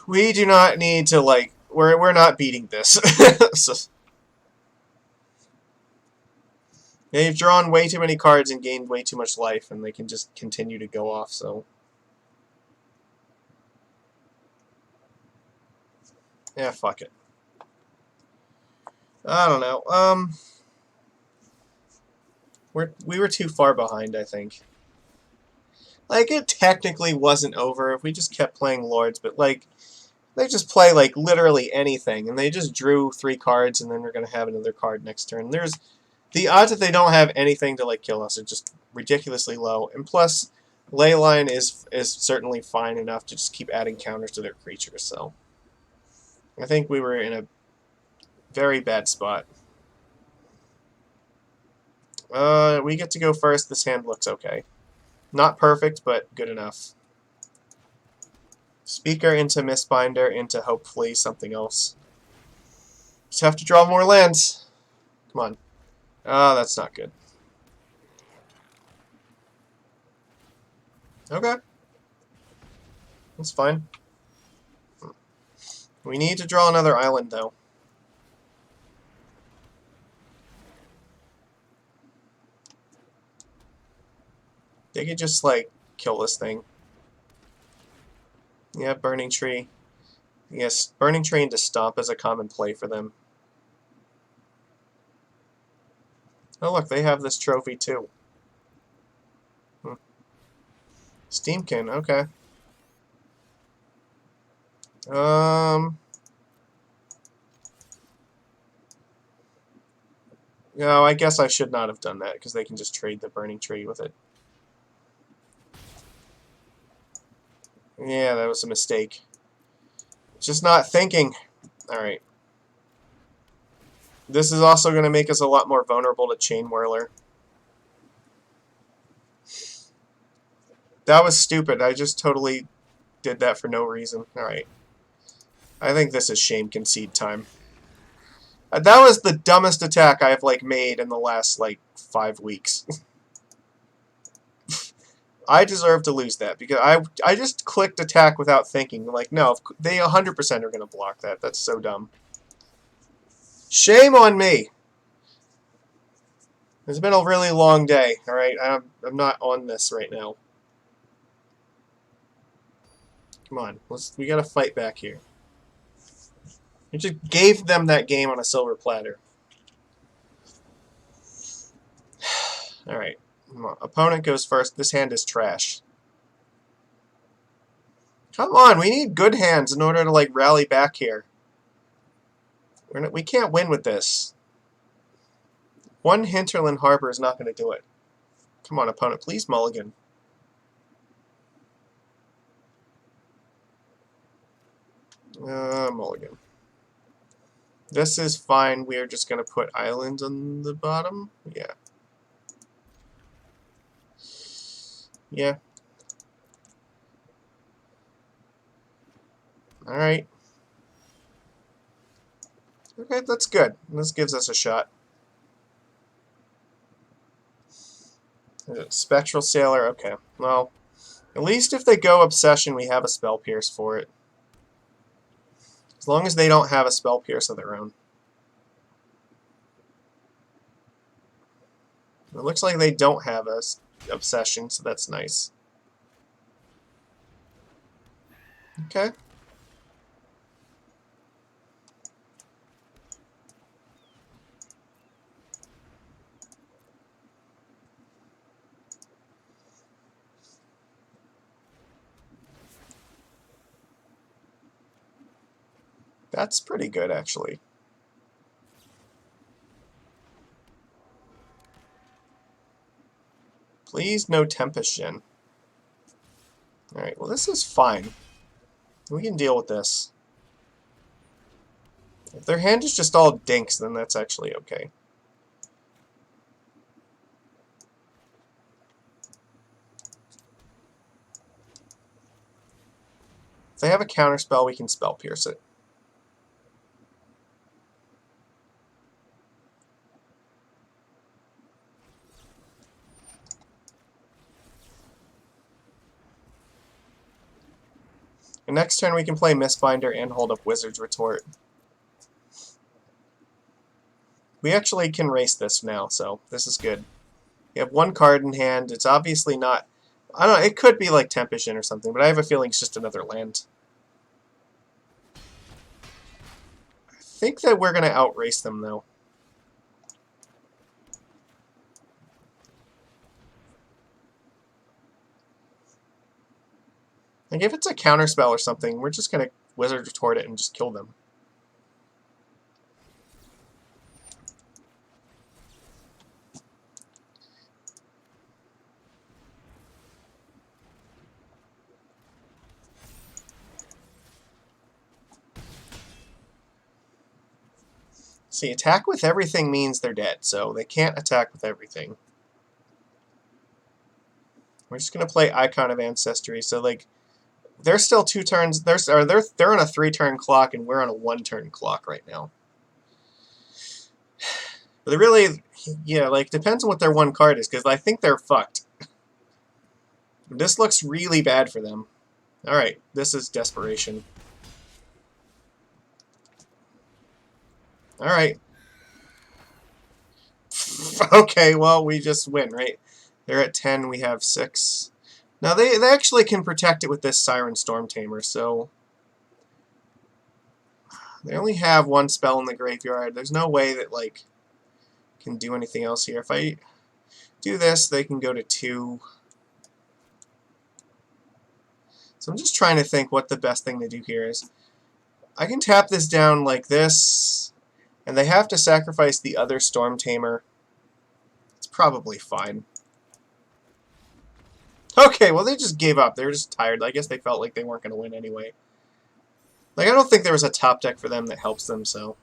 Speaker 1: We do not need to, like... We're not beating this. So, they've drawn way too many cards and gained way too much life, and they can just continue to go off, so... Yeah, fuck it. I don't know. We were too far behind, I think. Like, it technically wasn't over if we just kept playing Lords, but, like, they just play, like, literally anything, and they just drew 3 cards, and then we're going to have another card next turn. The odds that they don't have anything to, like, kill us are just ridiculously low, and plus, Leyline is certainly fine enough to just keep adding counters to their creatures, so I think we were in a very bad spot. We get to go first. This hand looks okay. Not perfect, but good enough. Speaker into Mistbinder into hopefully something else. Just have to draw more lands. Come on. Oh, that's not good. Okay. That's fine. We need to draw another island, though. They could just, like, kill this thing. Yeah, Burning Tree. Yes, Burning Tree into Stomp is a common play for them. Oh, look, they have this trophy, too. Steamkin, okay. No, I guess I should not have done that, because they can just trade the Burning Tree with it. Yeah, that was a mistake. Just not thinking. Alright. This is also going to make us a lot more vulnerable to Chain Whirler. That was stupid. I just totally did that for no reason. Alright. I think this is shame concede time. That was the dumbest attack I've, like, made in the last, like, 5 weeks. I deserve to lose that, because I just clicked attack without thinking. Like, no, they 100% are going to block that. That's so dumb. Shame on me! It's been a really long day, alright? I'm not on this right now. Come on, we gotta fight back here. You just gave them that game on a silver platter. Alright. Opponent goes first. This hand is trash. Come on, we need good hands in order to, like, rally back here. We can't win with this. One Hinterland Harbor is not going to do it. Come on, opponent, please mulligan. Mulligan. This is fine. We are just going to put islands on the bottom. Yeah. Yeah. Alright. Okay, that's good. This gives us a shot. Spectral Sailor, okay. Well, at least if they go Obsession, we have a Spell Pierce for it. As long as they don't have a Spell Pierce of their own. It looks like they don't have a Obsession, so that's nice. Okay. That's pretty good, actually. Please, no Tempest Gen. Alright, well, this is fine. We can deal with this. If their hand is just all dinks, then that's actually okay. If they have a counterspell, we can Spell Pierce it. And next turn we can play Mistbinder and hold up Wizard's Retort. We actually can race this now, so this is good. We have one card in hand. It's obviously not... I don't know, it could be like Tempest or something, but I have a feeling it's just another land. I think that we're going to outrace them, though. Like, if it's a counterspell or something, we're just going to Wizard Retort it and just kill them. See, attack with everything means they're dead, so they can't attack with everything. We're just going to play Icon of Ancestry, so, like, they're still 2 turns. They're on a 3-turn clock, and we're on a 1-turn clock right now. But they really, yeah, like, depends on what their one card is, because I think they're fucked. This looks really bad for them. Alright, this is desperation. Alright. Okay, well, we just win, right? They're at 10, we have 6. Now, they actually can protect it with this Siren Storm Tamer, so... They only have 1 spell in the graveyard. There's no way that, like, can do anything else here. If I do this, they can go to 2. So I'm just trying to think what the best thing to do here is. I can tap this down like this, and they have to sacrifice the other Storm Tamer. It's probably fine. Okay, well, they just gave up. They were just tired. I guess they felt like they weren't going to win anyway. Like, I don't think there was a top deck for them that helps them, so...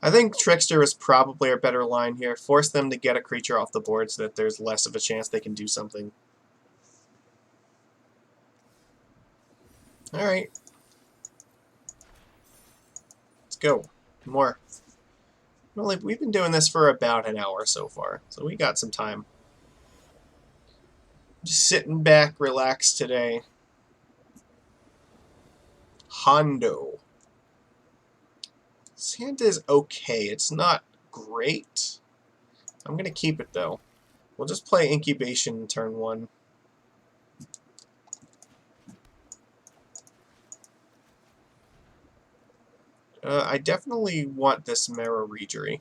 Speaker 1: I think Trickster is probably our better line here. Force them to get a creature off the board so that there's less of a chance they can do something. Alright. Let's go. More. Well, we've been doing this for about an hour so far, so we got some time. Just sitting back, relaxed today. Hondo. Santa is okay. It's not great. I'm going to keep it, though. We'll just play Incubation turn 1. I definitely want this Mara Regery.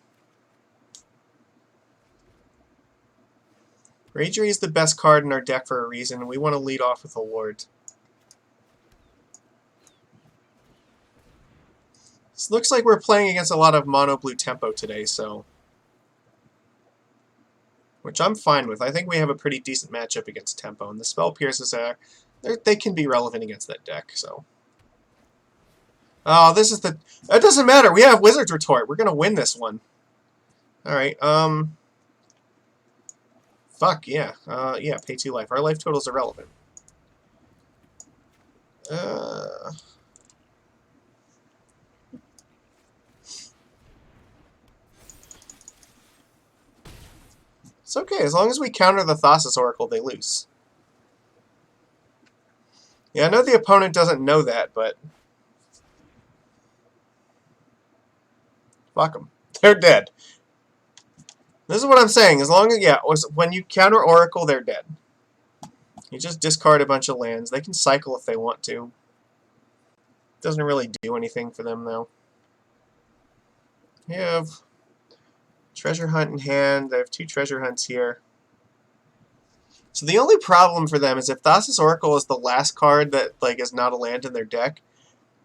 Speaker 1: Regery is the best card in our deck for a reason. We want to lead off with a Lord. This looks like we're playing against a lot of mono blue tempo today, so... which I'm fine with. I think we have a pretty decent matchup against tempo, and the Spell Pierces are... they can be relevant against that deck, so... Oh, this is the... It doesn't matter. We have Wizard's Retort. We're going to win this one. Alright, Fuck, yeah. Yeah, pay 2 life. Our life total is irrelevant. It's okay. As long as we counter the Thassa's Oracle, they lose. Yeah, I know the opponent doesn't know that, but... fuck them. They're dead. This is what I'm saying. As long as, yeah, when you counter Oracle, they're dead. You just discard a bunch of lands. They can cycle if they want to. Doesn't really do anything for them, though. You have Treasure Hunt in hand. They have 2 Treasure Hunts here. So the only problem for them is if Thassa's Oracle is the last card that like is not a land in their deck,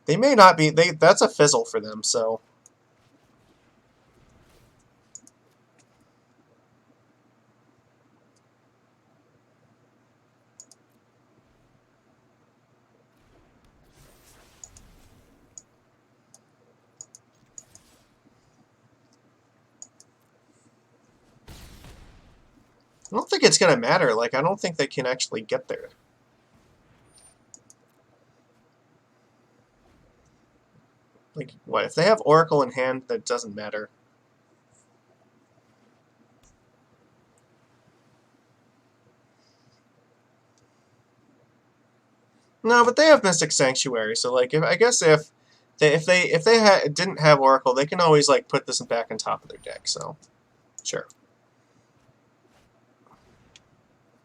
Speaker 1: they may not be... that's a fizzle for them, so... I don't think it's going to matter. Like, I don't think they can actually get there. Like, what? If they have Oracle in hand, that doesn't matter. No, but they have Mystic Sanctuary, so, like, I guess if they didn't have Oracle, they can always, like, put this back on top of their deck, so, sure.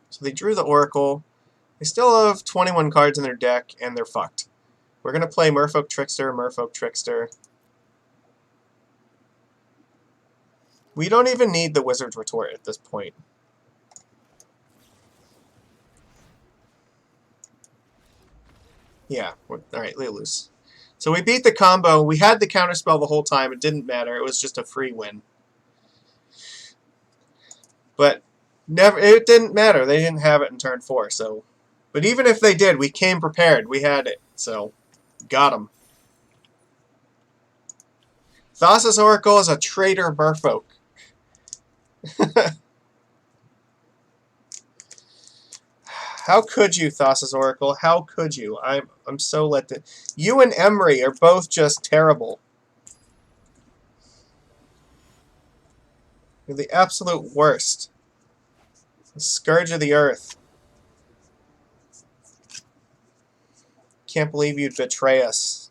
Speaker 1: So they drew the Oracle. They still have 21 cards in their deck, and they're fucked. We're going to play Merfolk Trickster, Merfolk Trickster. We don't even need the Wizard's Retort at this point. Yeah, alright, lay loose. So we beat the combo. We had the counterspell the whole time. It didn't matter. It was just a free win. But it didn't matter. They didn't have it in turn 4, so... But even if they did, we came prepared. We had it, so... Got them. Thassa's Oracle is a traitor Merfolk. How could you, Thassa's Oracle? How could you? I'm so let down. You and Emery are both just terrible. You're the absolute worst. The scourge of the earth. Can't believe you'd betray us.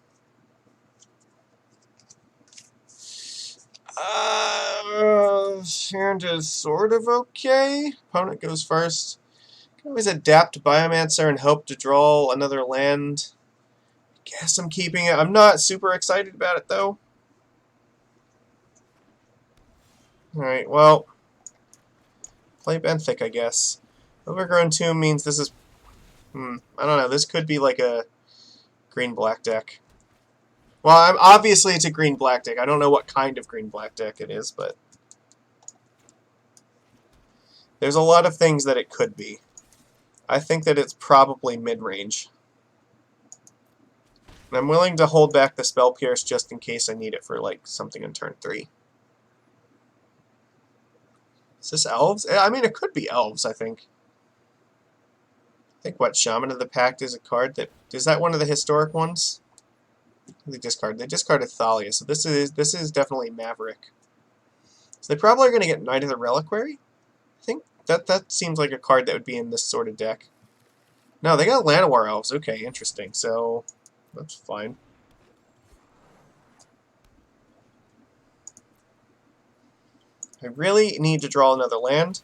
Speaker 1: Hand is sort of okay. Opponent goes first. Can always adapt Biomancer and hope to draw another land. Guess I'm keeping it. I'm not super excited about it, though. Alright, well. Play Benthic, I guess. Overgrown Tomb means this is... I don't know. This could be like a green-black deck. Well, obviously it's a green-black deck. I don't know what kind of green-black deck it is, but... there's a lot of things that it could be. I think that it's probably mid-range. I'm willing to hold back the Spell Pierce just in case I need it for like something in turn 3. Is this elves? I mean, it could be elves, I think. I think what, Shaman of the Pact is a card that... Is that one of the historic ones? They discarded Thalia, so this is definitely Maverick. So they probably are going to get Knight of the Reliquary? I think that seems like a card that would be in this sort of deck. No, they got Llanowar Elves. Okay, interesting. So, that's fine. I really need to draw another land.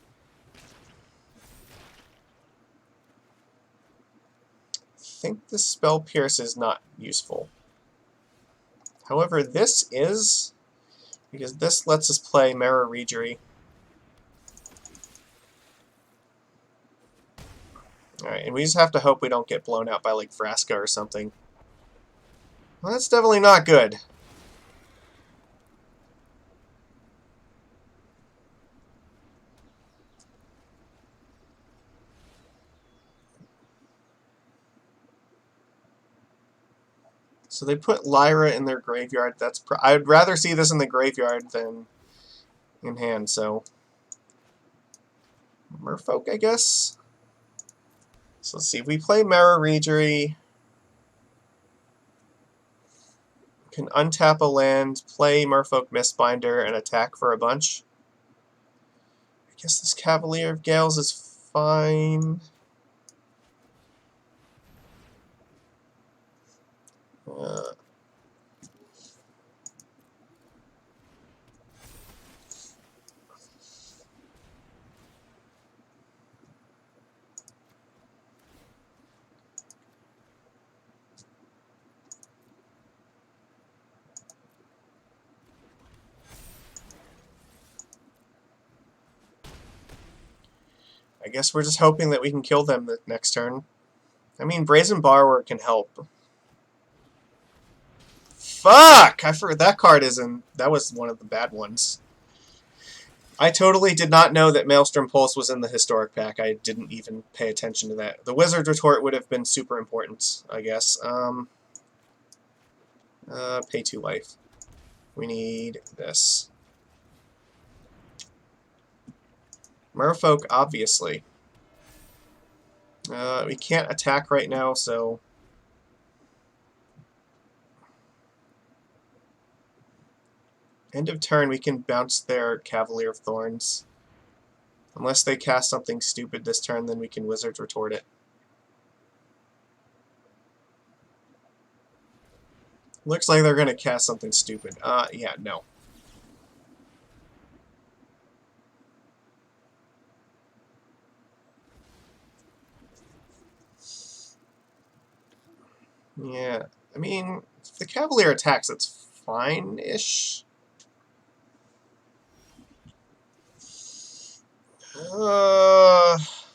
Speaker 1: I think the Spell Pierce is not useful. However, this is, because this lets us play Mara Regery. Alright, and we just have to hope we don't get blown out by, like, Vraska or something. Well, that's definitely not good. So they put Lyra in their graveyard. I would rather see this in the graveyard than in hand, so... Merfolk, I guess? So let's see, if we play Mara Regery... Can untap a land, play Merfolk Mistbinder, and attack for a bunch. I guess this Cavalier of Gales is fine. Uh, I guess we're just hoping that we can kill them the next turn. I mean, Brazen Borrower can help. Fuck! I forgot that card isn't. That was one of the bad ones. I totally did not know that Maelstrom Pulse was in the Historic pack. I didn't even pay attention to that. The Wizard Retort would have been super important, I guess. Pay 2 life. We need this. Merfolk, obviously. We can't attack right now, so... End of turn, we can bounce their Cavalier of Thorns. Unless they cast something stupid this turn, then we can Wizard Retort it. Looks like they're going to cast something stupid. Yeah, no. Yeah, I mean, if the Cavalier attacks, it's fine-ish.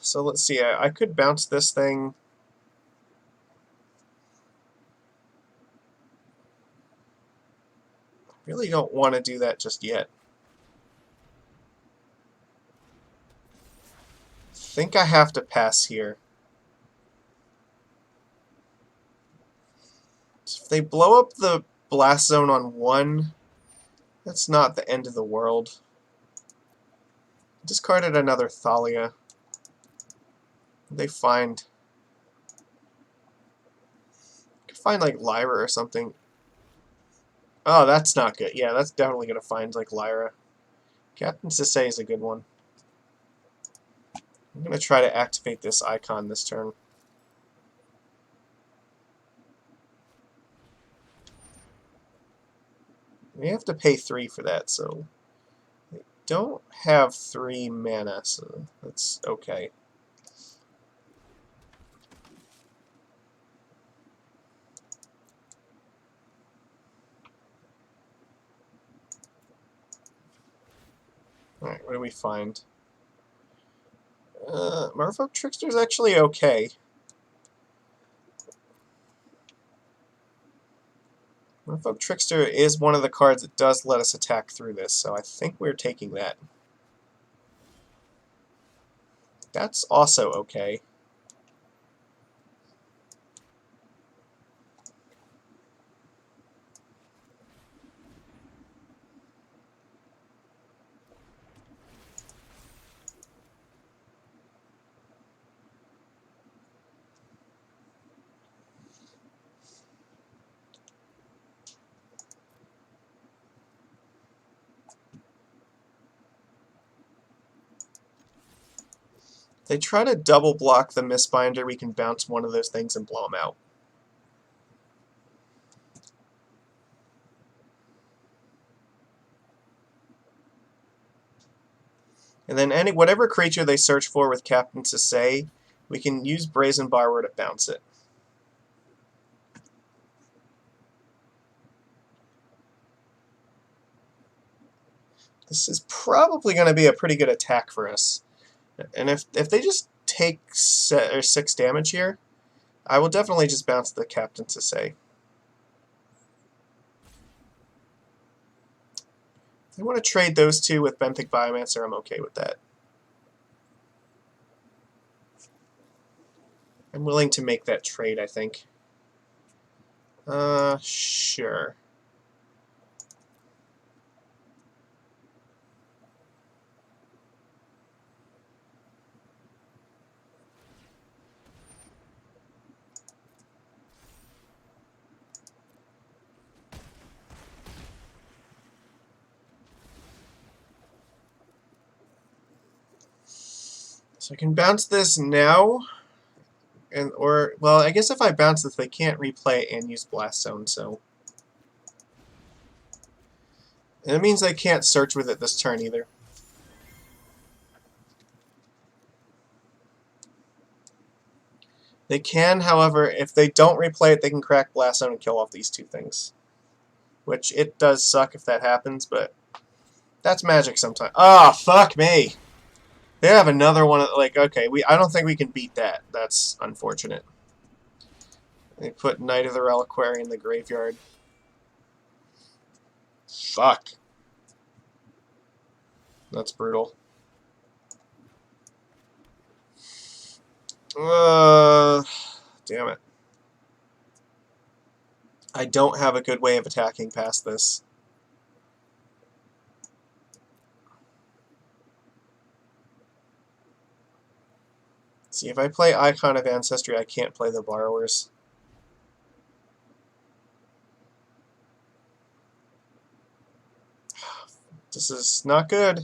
Speaker 1: So let's see, I could bounce this thing. Really don't want to do that just yet. Think I have to pass here. So if they blow up the blast zone on 1, that's not the end of the world. Discarded another Thalia. They find... Could find like Lyra or something. Oh, that's not good. Yeah, that's definitely going to find like Lyra. Captain Sisay is a good one. I'm going to try to activate this icon this turn. We have to pay 3 for that, so... I don't have 3 mana, so that's okay. Alright, what do we find? Merfolk Trickster's actually okay. Merfolk Trickster is one of the cards that does let us attack through this, so I think we're taking that. That's also okay. they try to double block the Mistbinder, we can bounce one of those things and blow them out. And then whatever creature they search for with Captain Sasay, we can use Brazen Borrower to bounce it. This is probably going to be a pretty good attack for us. And if they just take 6 damage here, I will definitely just bounce the Captain Sasay. If they want to trade those two with Benthic Biomancer, I'm okay with that. I'm willing to make that trade, I think. Sure. So I can bounce this now, well, I guess if I bounce this, they can't replay and use Blast Zone, so. And it means they can't search with it this turn either. They can, however, if they don't replay it, they can crack Blast Zone and kill off these 2 things. Which, it does suck if that happens, but that's Magic sometimes. Ah, fuck me! They have another one, like, okay, I don't think we can beat that. That's unfortunate. They put Knight of the Reliquary in the graveyard. Fuck. That's brutal. Damn it. I don't have a good way of attacking past this. See, if I play Icon of Ancestry, I can't play the Borrowers. This is not good. I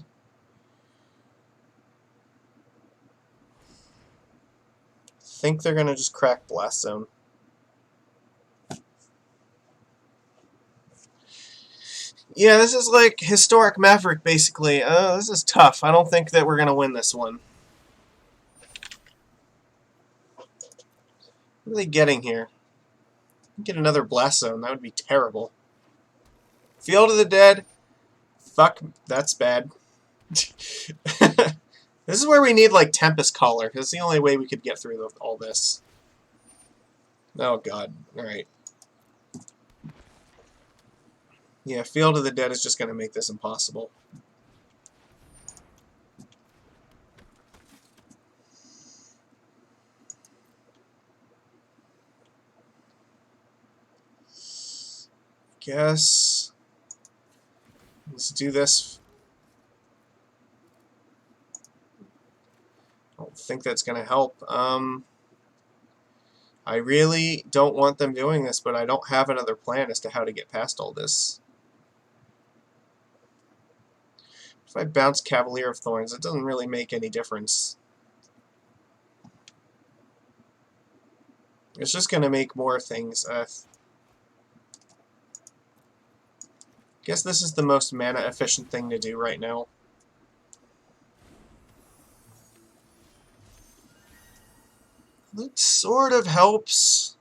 Speaker 1: think they're going to just crack Blast Zone. Yeah, this is like Historic Maverick, basically. This is tough. I don't think that we're going to win this one. What are they getting here? Get another Blast Zone. That would be terrible. Field of the Dead. Fuck, that's bad. This is where we need, like, Tempest Caller, because it's the only way we could get through all this. Oh, God. Alright. Yeah, Field of the Dead is just going to make this impossible. Guess. Let's do this. I don't think that's going to help. I really don't want them doing this, but I don't have another plan as to how to get past all this. If I bounce Cavalier of Thorns, it doesn't really make any difference. It's just going to make more things. Guess this is the most mana efficient thing to do right now. That sort of helps.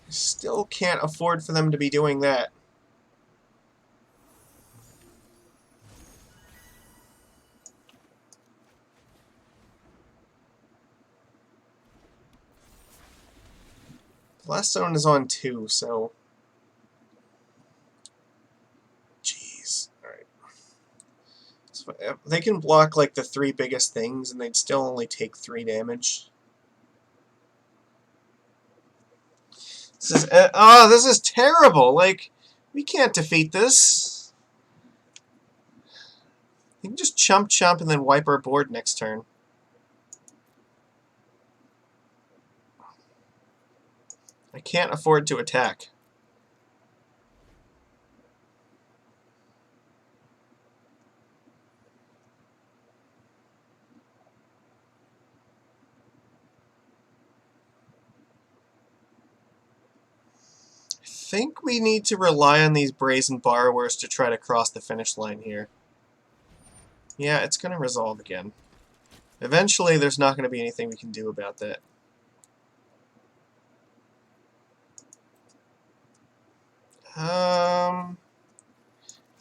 Speaker 1: I still can't afford for them to be doing that. Blast Zone is on 2, so... Jeez. Alright. So they can block, like, the 3 biggest things, and they'd still only take 3 damage. This is terrible! Like, we can't defeat this. We can just chump and then wipe our board next turn. I can't afford to attack. think we need to rely on these brazen borrowers to try to cross the finish line here. Yeah, it's going to resolve again. Eventually, there's not going to be anything we can do about that.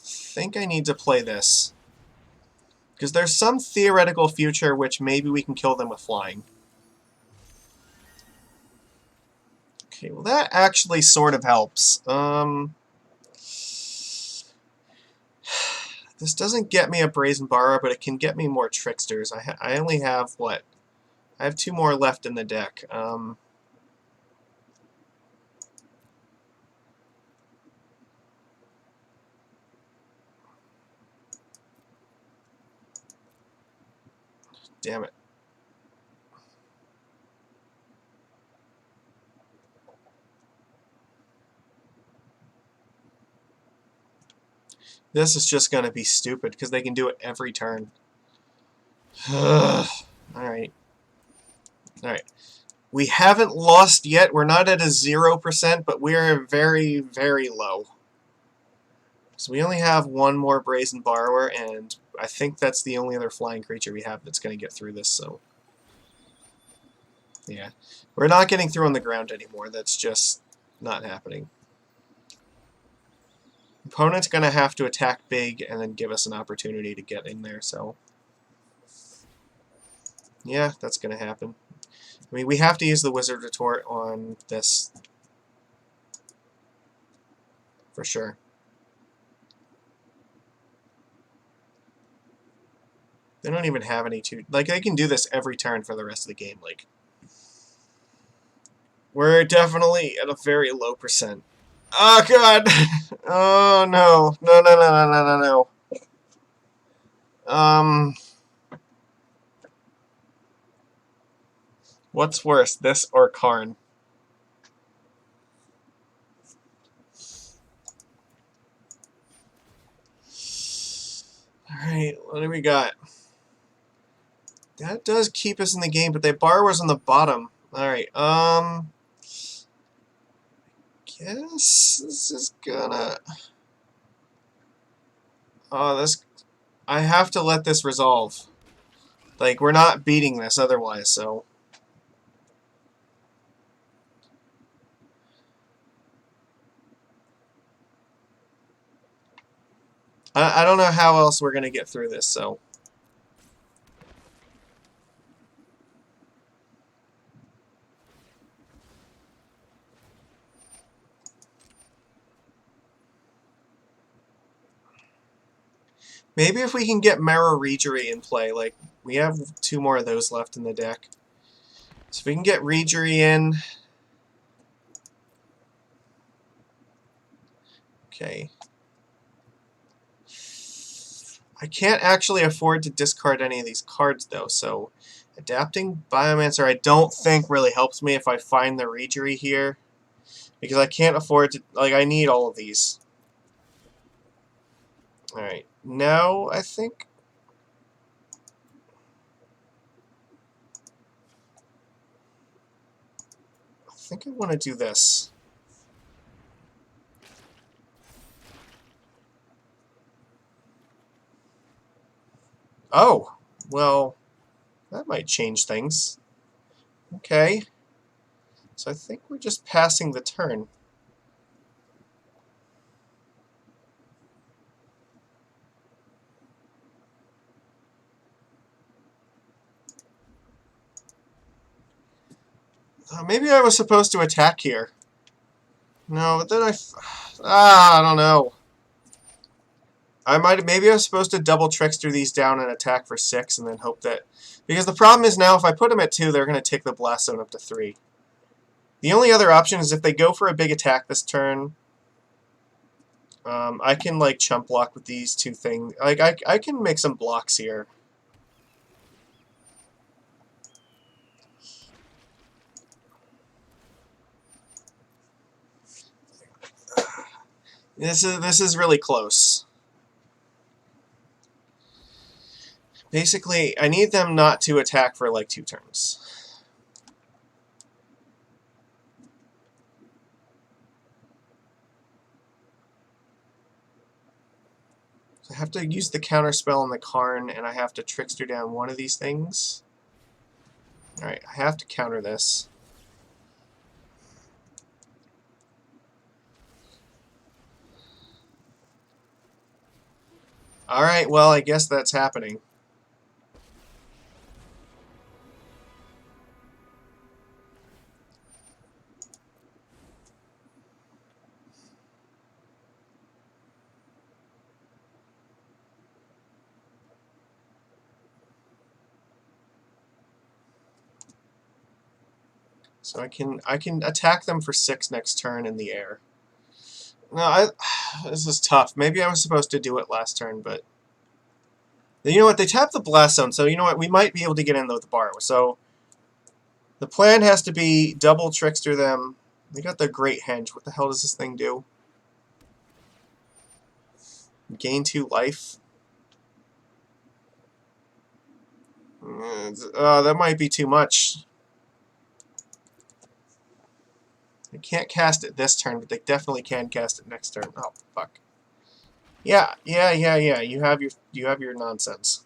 Speaker 1: Think I need to play this. Because there's some theoretical future which maybe we can kill them with flying. Okay, well that actually sort of helps. This doesn't get me a Brazen Borrower, but it can get me more Tricksters. I only have, what? I have 2 more left in the deck. Damn it. This is just going to be stupid, because they can do it every turn. Alright. Alright. We haven't lost yet. We're not at a 0%, but we're very, very low. So we only have 1 more Brazen Borrower, and I think that's the only other flying creature we have that's going to get through this, so... Yeah. We're not getting through on the ground anymore. That's just not happening. Opponent's going to have to attack big and then give us an opportunity to get in there, so... Yeah, that's going to happen. I mean, we have to use the Wizard Retort on this. For sure. They don't even have any like, they can do this every turn for the rest of the game. Like, we're definitely at a very low percent. Oh, God! Oh, no. No, no, no, no, no, no, no. What's worse, this or Karn? Alright, what do we got? That does keep us in the game, but they borrowers on the bottom. Alright, guess this is gonna... Oh, this... I have to let this resolve. Like, we're not beating this otherwise, so... I don't know how else we're gonna get through this, so... Maybe if we can get Marrow Regery in play, like, we have 2 more of those left in the deck. So if we can get Regery in... Okay. I can't actually afford to discard any of these cards, though, so... Adapting Biomancer I don't think really helps me if I find the Regery here. Because I can't afford to... Like, I need all of these. Alright. Now, I think... I want to do this. Oh! Well, that might change things. Okay. So I think we're just passing the turn. Maybe I was supposed to attack here. No, but then I don't know. Maybe I was supposed to double Trickster these down and attack for 6 and then hope that... Because the problem is now if I put them at 2, they're going to take the Blast Zone up to 3. The only other option is if they go for a big attack this turn, I can, like, chump block with these 2 things. Like, I can make some blocks here. This is really close. Basically, I need them not to attack for, like, 2 turns. I have to use the counterspell on the Karn, and I have to Trickster down one of these things. Alright, I have to counter this. Alright, well, I guess that's happening. So I can attack them for 6 next turn in the air. No, this is tough. Maybe I was supposed to do it last turn, but you know what? They tapped the Blast Zone, so you know what? We might be able to get in with the bar. So the plan has to be double Trickster them. They got the Great Henge. What the hell does this thing do? Gain 2 life. That might be too much. They can't cast it this turn, but they definitely can cast it next turn. Oh fuck. Yeah. You have your nonsense.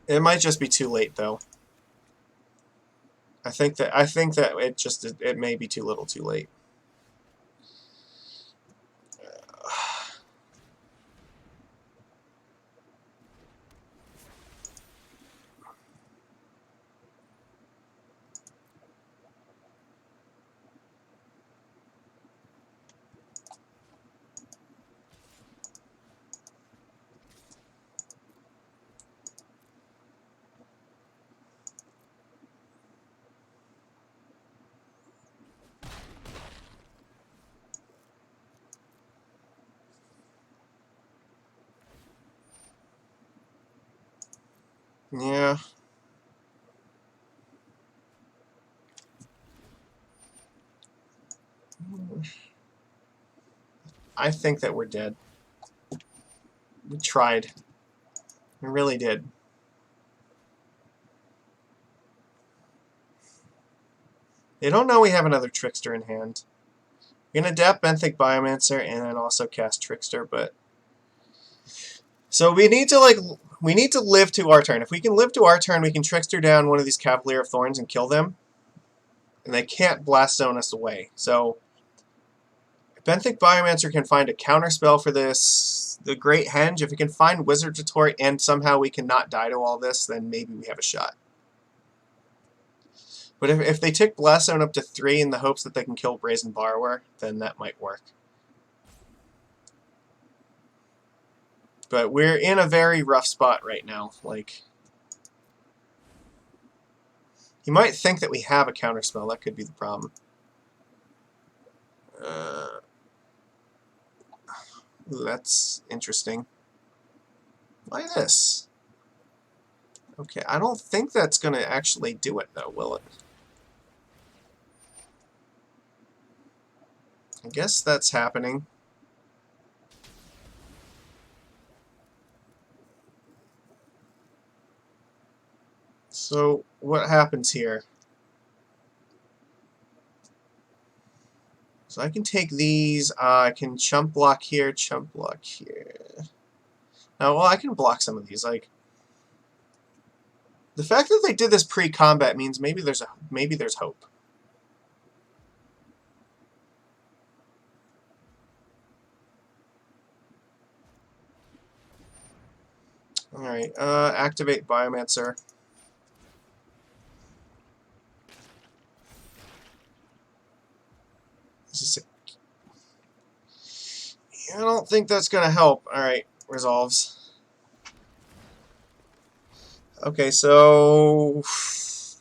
Speaker 1: It might just be too late though. I think that it may be too little, too late. Yeah. I think that we're dead. We tried. We really did. They don't know we have another Trickster in hand. We're gonna adapt Benthic Biomancer and then also cast Trickster, but so we need to live to our turn. If we can live to our turn, we can Trickster down one of these Cavalier of Thorns and kill them. And they can't Blast Zone us away. So Benthic Biomancer can find a counterspell for this. The Great Henge, if we can find Wizard's Retort and somehow we can not die to all this, then maybe we have a shot. But if they tick Blast Zone up to 3 in the hopes that they can kill Brazen Borrower, then that might work. But we're in a very rough spot right now. Like, you might think that we have a counterspell. That could be the problem. Ooh, that's interesting. Why this? Okay, I don't think that's going to actually do it, though, will it? I guess that's happening. So, what happens here? So I can take these, I can chump block here, chump block here. Now, well, I can block some of these. Like, the fact that they did this pre-combat means maybe there's hope. All right, activate Biomancer. I don't think that's gonna help. All right, resolves. Okay, so if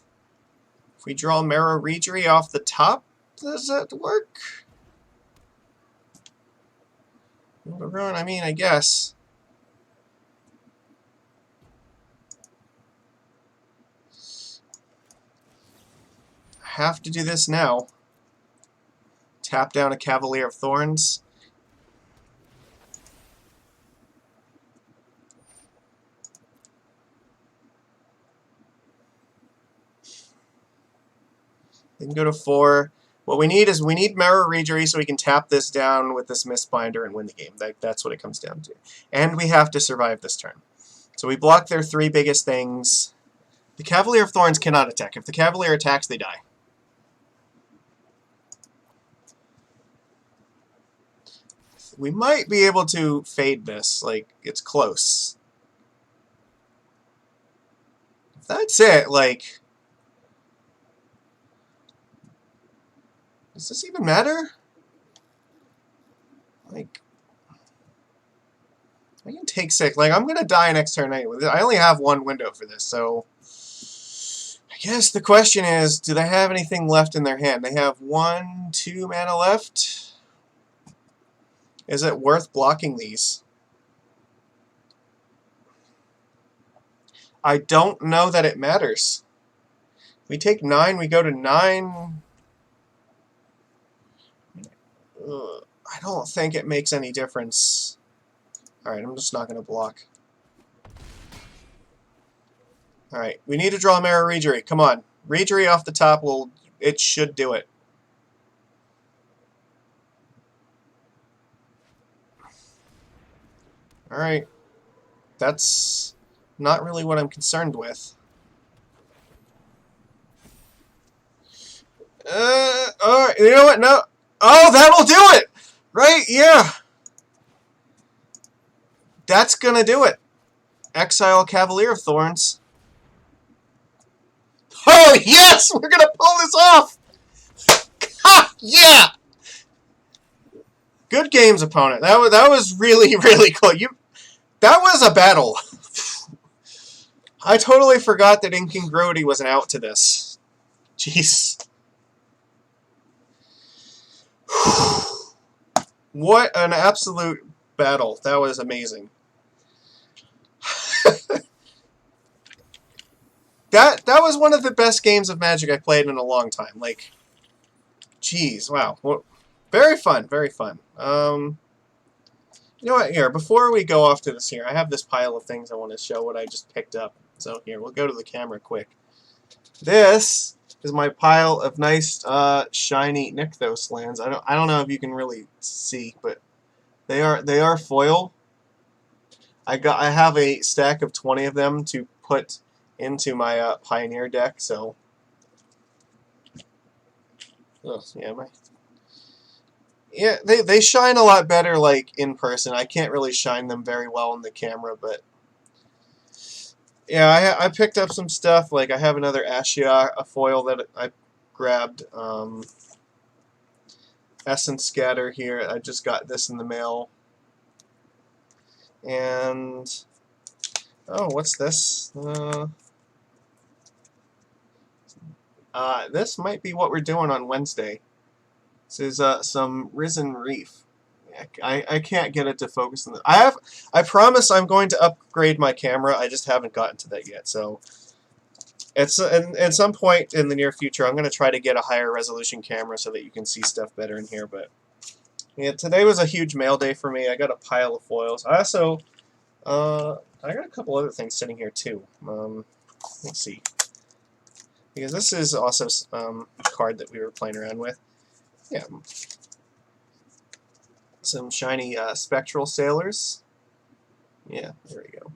Speaker 1: we draw Marrow Regery off the top, does that work? Ruin, I mean, I guess. I have to do this now. Tap down a Cavalier of Thorns. They can go to 4. What we need is we need Mirror Regery so we can tap this down with this Mistbinder and win the game. That's what it comes down to. And we have to survive this turn. So we block their 3 biggest things. The Cavalier of Thorns cannot attack. If the Cavalier attacks, they die. We might be able to fade this. Like, it's close. If that's it, like... Does this even matter? Like... I can take 6. Like, I'm going to die next turn anyway. I only have 1 window for this, so... I guess the question is, do they have anything left in their hand? They have 1, 2 mana left. Is it worth blocking these? I don't know that it matters. We take 9, we go to 9. I don't think it makes any difference. Alright, I'm just not going to block. Alright, we need to draw Mirror Regery. Come on. Regery off the top, it should do it. Alright. That's not really what I'm concerned with. Alright, you know what? No. Oh, that'll do it! Right? Yeah. That's gonna do it. Exile Cavalier of Thorns. Oh, yes! We're gonna pull this off! Ha! Yeah! Good games, opponent. That was really, really cool. That was a battle. I totally forgot that Incongruity was an out to this. Jeez. What an absolute battle. That was amazing. That was one of the best games of Magic I played in a long time. Like, jeez, wow. Well, very fun, very fun. You know what, here, before we go off to this here, I have this pile of things I want to show what I just picked up. So here, we'll go to the camera quick. This is my pile of nice, shiny Nykthos lands. I don't know if you can really see, but they are foil. I have a stack of 20 of them to put into my Pioneer deck, so yeah, they shine a lot better like in person. I can't really shine them very well in the camera, but yeah, I picked up some stuff. Like I have another Ashiok, a foil that I grabbed. Essence Scatter here. I just got this in the mail. And oh, what's this? This might be what we're doing on Wednesday. This is some Risen Reef. I can't get it to focus on the. I promise I'm going to upgrade my camera. I just haven't gotten to that yet. So at some point in the near future, I'm going to try to get a higher resolution camera so that you can see stuff better in here. But yeah, today was a huge mail day for me. I got a pile of foils. I also I got a couple other things sitting here too. Let's see. Because this is also a card that we were playing around with. Yeah. Some shiny Spectral Sailors. Yeah, there we go.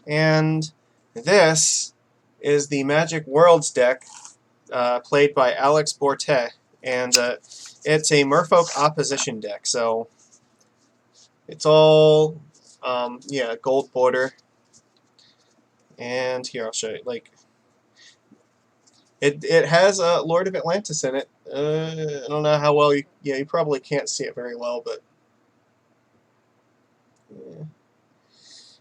Speaker 1: And this is the Magic Worlds deck played by Alex Borte. And it's a Merfolk opposition deck. So it's all, yeah, gold border. And here, I'll show you. Like, it has Lord of Atlantis in it. I don't know how well you probably can't see it very well, but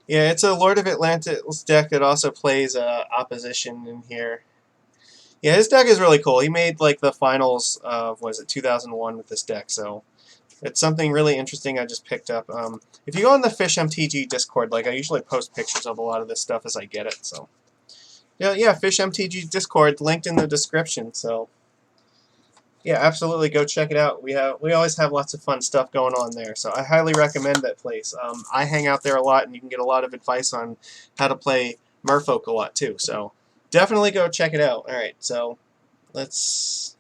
Speaker 1: yeah, it's a Lord of Atlantis deck that also plays opposition in here. Yeah, his deck is really cool. He made like the finals of, was it 2001 with this deck, so it's something really interesting I just picked up. If you go on the Fish MTG Discord, like I usually post pictures of a lot of this stuff as I get it, so yeah, Fish MTG Discord linked in the description. So yeah, absolutely go check it out. We always have lots of fun stuff going on there, so I highly recommend that place. I hang out there a lot, and you can get a lot of advice on how to play Merfolk a lot too. So definitely go check it out. Alright, so let's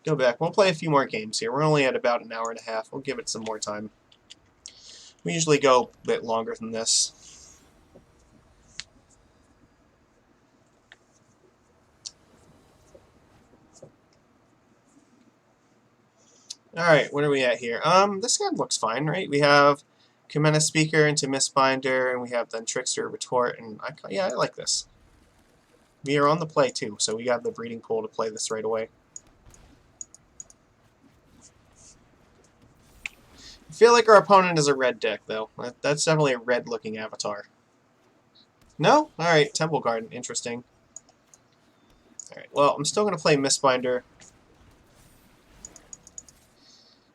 Speaker 1: go back. We'll play a few more games here. We're only at about an hour and a half. We'll give it some more time. We usually go a bit longer than this. Alright, what are we at here? This hand looks fine, right? We have Kamena Speaker into Mistbinder, and we have then Trickster, Retort, and yeah, I like this. We are on the play too, so we got the breeding pool to play this right away. I feel like our opponent is a red deck, though. That's definitely a red-looking avatar. No? Alright, Temple Garden. Interesting. Alright, well, I'm still going to play Mistbinder.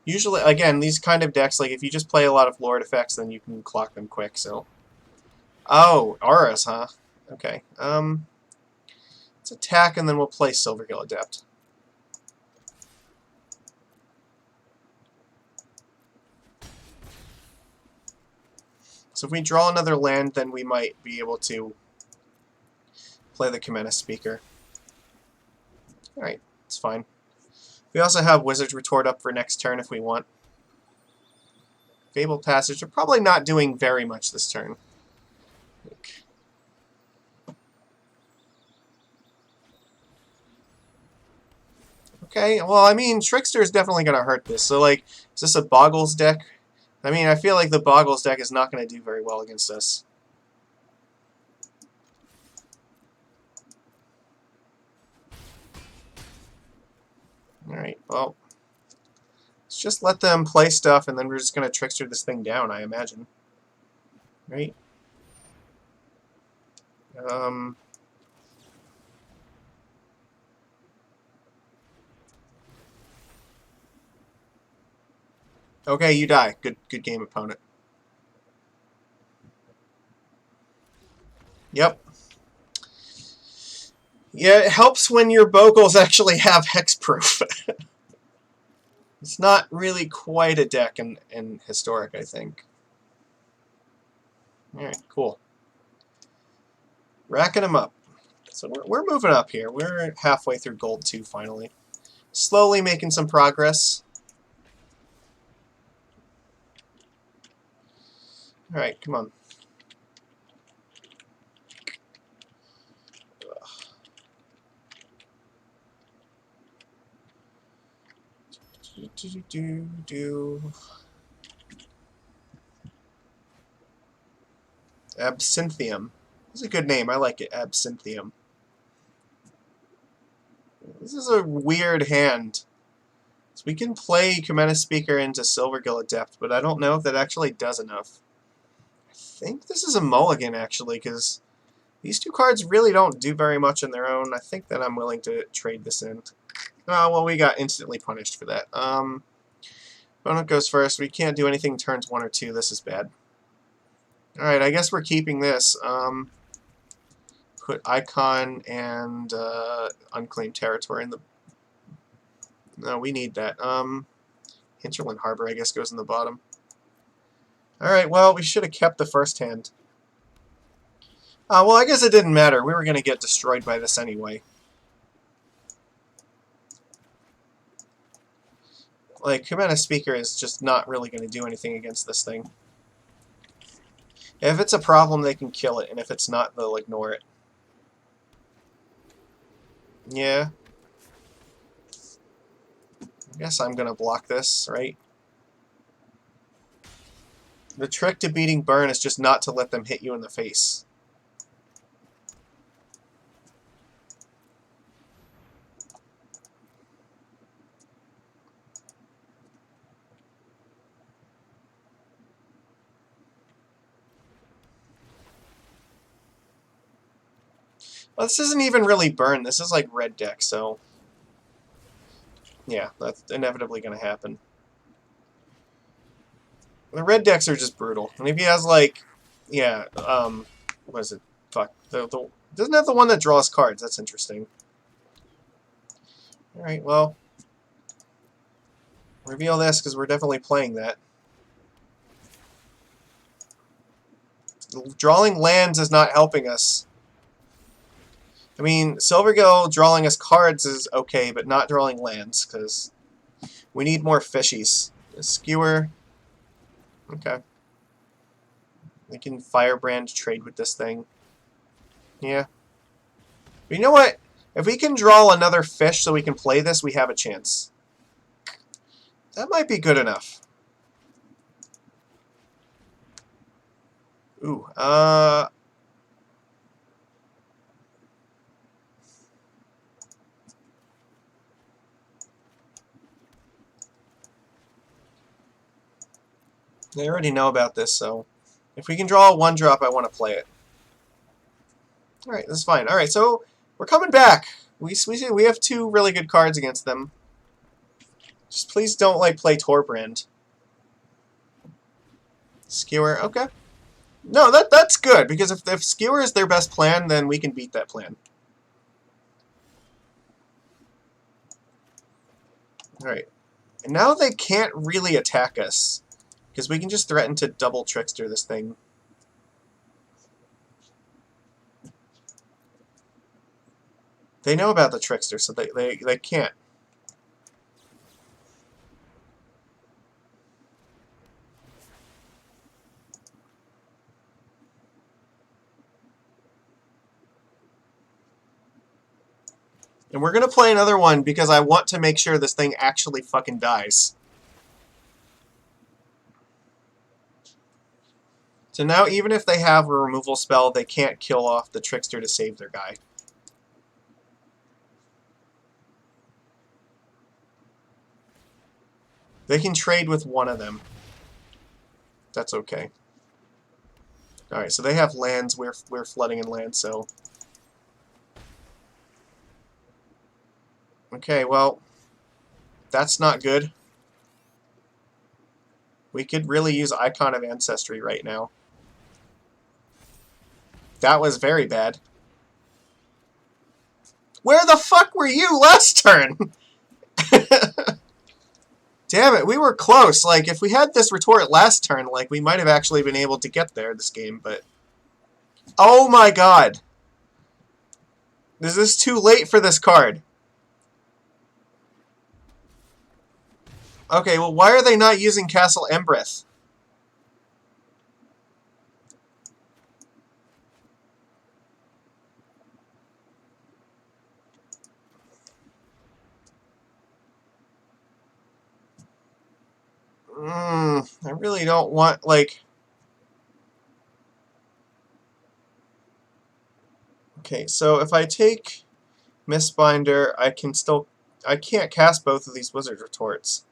Speaker 1: Usually, again, these kind of decks, like, if you just play a lot of Lord effects, then you can clock them quick, so... Oh, auras, huh? Okay. Let's attack, and then we'll play Silvergill Adept. So if we draw another land, then we might be able to play the Kamena Speaker. Alright, it's fine. We also have Wizard's Retort up for next turn if we want. Fabled Passage are probably not doing very much this turn. Okay, well, I mean, Trickster is definitely going to hurt this. So, like, is this a Boggles deck? I mean, I feel like the Boggles deck is not going to do very well against us. Alright, well, let's just let them play stuff, and then we're just going to Trickster this thing down, I imagine. Right? Okay, you die. Good game, opponent. Yep. Yeah, it helps when your Bogles actually have hexproof. It's not really quite a deck in Historic, I think. Alright, cool. Racking them up. So we're moving up here. We're halfway through Gold 2, finally. Slowly making some progress. Alright, come on. Absinthium. It's a good name. I like it. Absinthium. This is a weird hand. So we can play Kamena Speaker into Silvergill Adept, but I don't know if that actually does enough. I think this is a mulligan, actually, because these two cards really don't do very much on their own. I think that I'm willing to trade this in. Oh, well, we got instantly punished for that. Opponent goes first. We can't do anything turns 1 or 2. This is bad. Alright, I guess we're keeping this. Put Icon and Unclaimed Territory in the... No, we need that. Hinterland Harbor, I guess, goes in the bottom. Alright, well, we should have kept the first hand. Well, I guess it didn't matter. We were going to get destroyed by this anyway. Like, Kamena Speaker is just not really going to do anything against this thing. If it's a problem, they can kill it, and if it's not, they'll ignore it. Yeah. I guess I'm going to block this, right? The trick to beating Burn is just not to let them hit you in the face. Well, this isn't even really Burn. This is like red deck, so... Yeah, that's inevitably going to happen. The red decks are just brutal. And if he has, like... Yeah, what is it? Fuck. Doesn't have the one that draws cards. That's interesting. Alright, well... Reveal this, because we're definitely playing that. Drawing lands is not helping us. I mean, Silvergill drawing us cards is okay, but not drawing lands, because we need more fishies. A skewer. Okay. We can Firebrand trade with this thing. Yeah. But you know what? If we can draw another fish so we can play this, we have a chance. That might be good enough. Ooh, they already know about this, so if we can draw a 1-drop, I want to play it. Alright, this is fine. Alright, so we're coming back. We have 2 really good cards against them. Just please don't, like, play Torbrand. Skewer, okay. No, that's good, because if Skewer is their best plan, then we can beat that plan. Alright. And now they can't really attack us, because we can just threaten to double Trickster this thing. They know about the Trickster, so they can't. And we're going to play another one because I want to make sure this thing actually fucking dies. So now even if they have a removal spell, they can't kill off the Trickster to save their guy. They can trade with one of them. That's okay. Alright, so they have lands. We're flooding in land, so... Okay, well... That's not good. We could really use Icon of Ancestry right now. That was very bad. Where the fuck were you last turn? Damn it, we were close. Like, if we had this retort last turn, like, we might have actually been able to get there this game, but... Oh my god! Is this too late for this card? Okay, well, why are they not using Castle Embreth? I really don't want, like... Okay, so if I take Mistbinder, I can still... I can't cast both of these Wizard Retorts.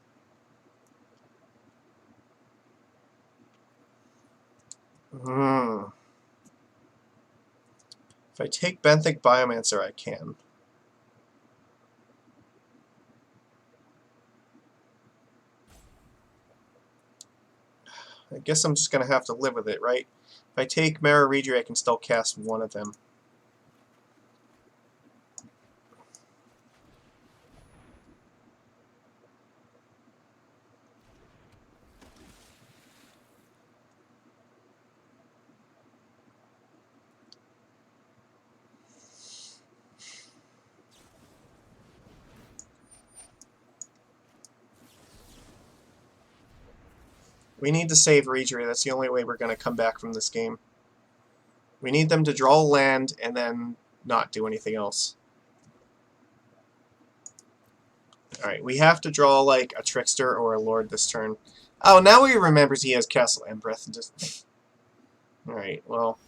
Speaker 1: If I take Benthic Biomancer, I can. I guess I'm just going to have to live with it, right? If I take Mara Reedry, I can still cast one of them. We need to save Reedry. That's the only way we're going to come back from this game. We need them to draw land and then not do anything else. Alright, we have to draw, like, a Trickster or a Lord this turn. Oh, now he remembers he has Castle Embreth. And just... Alright, well...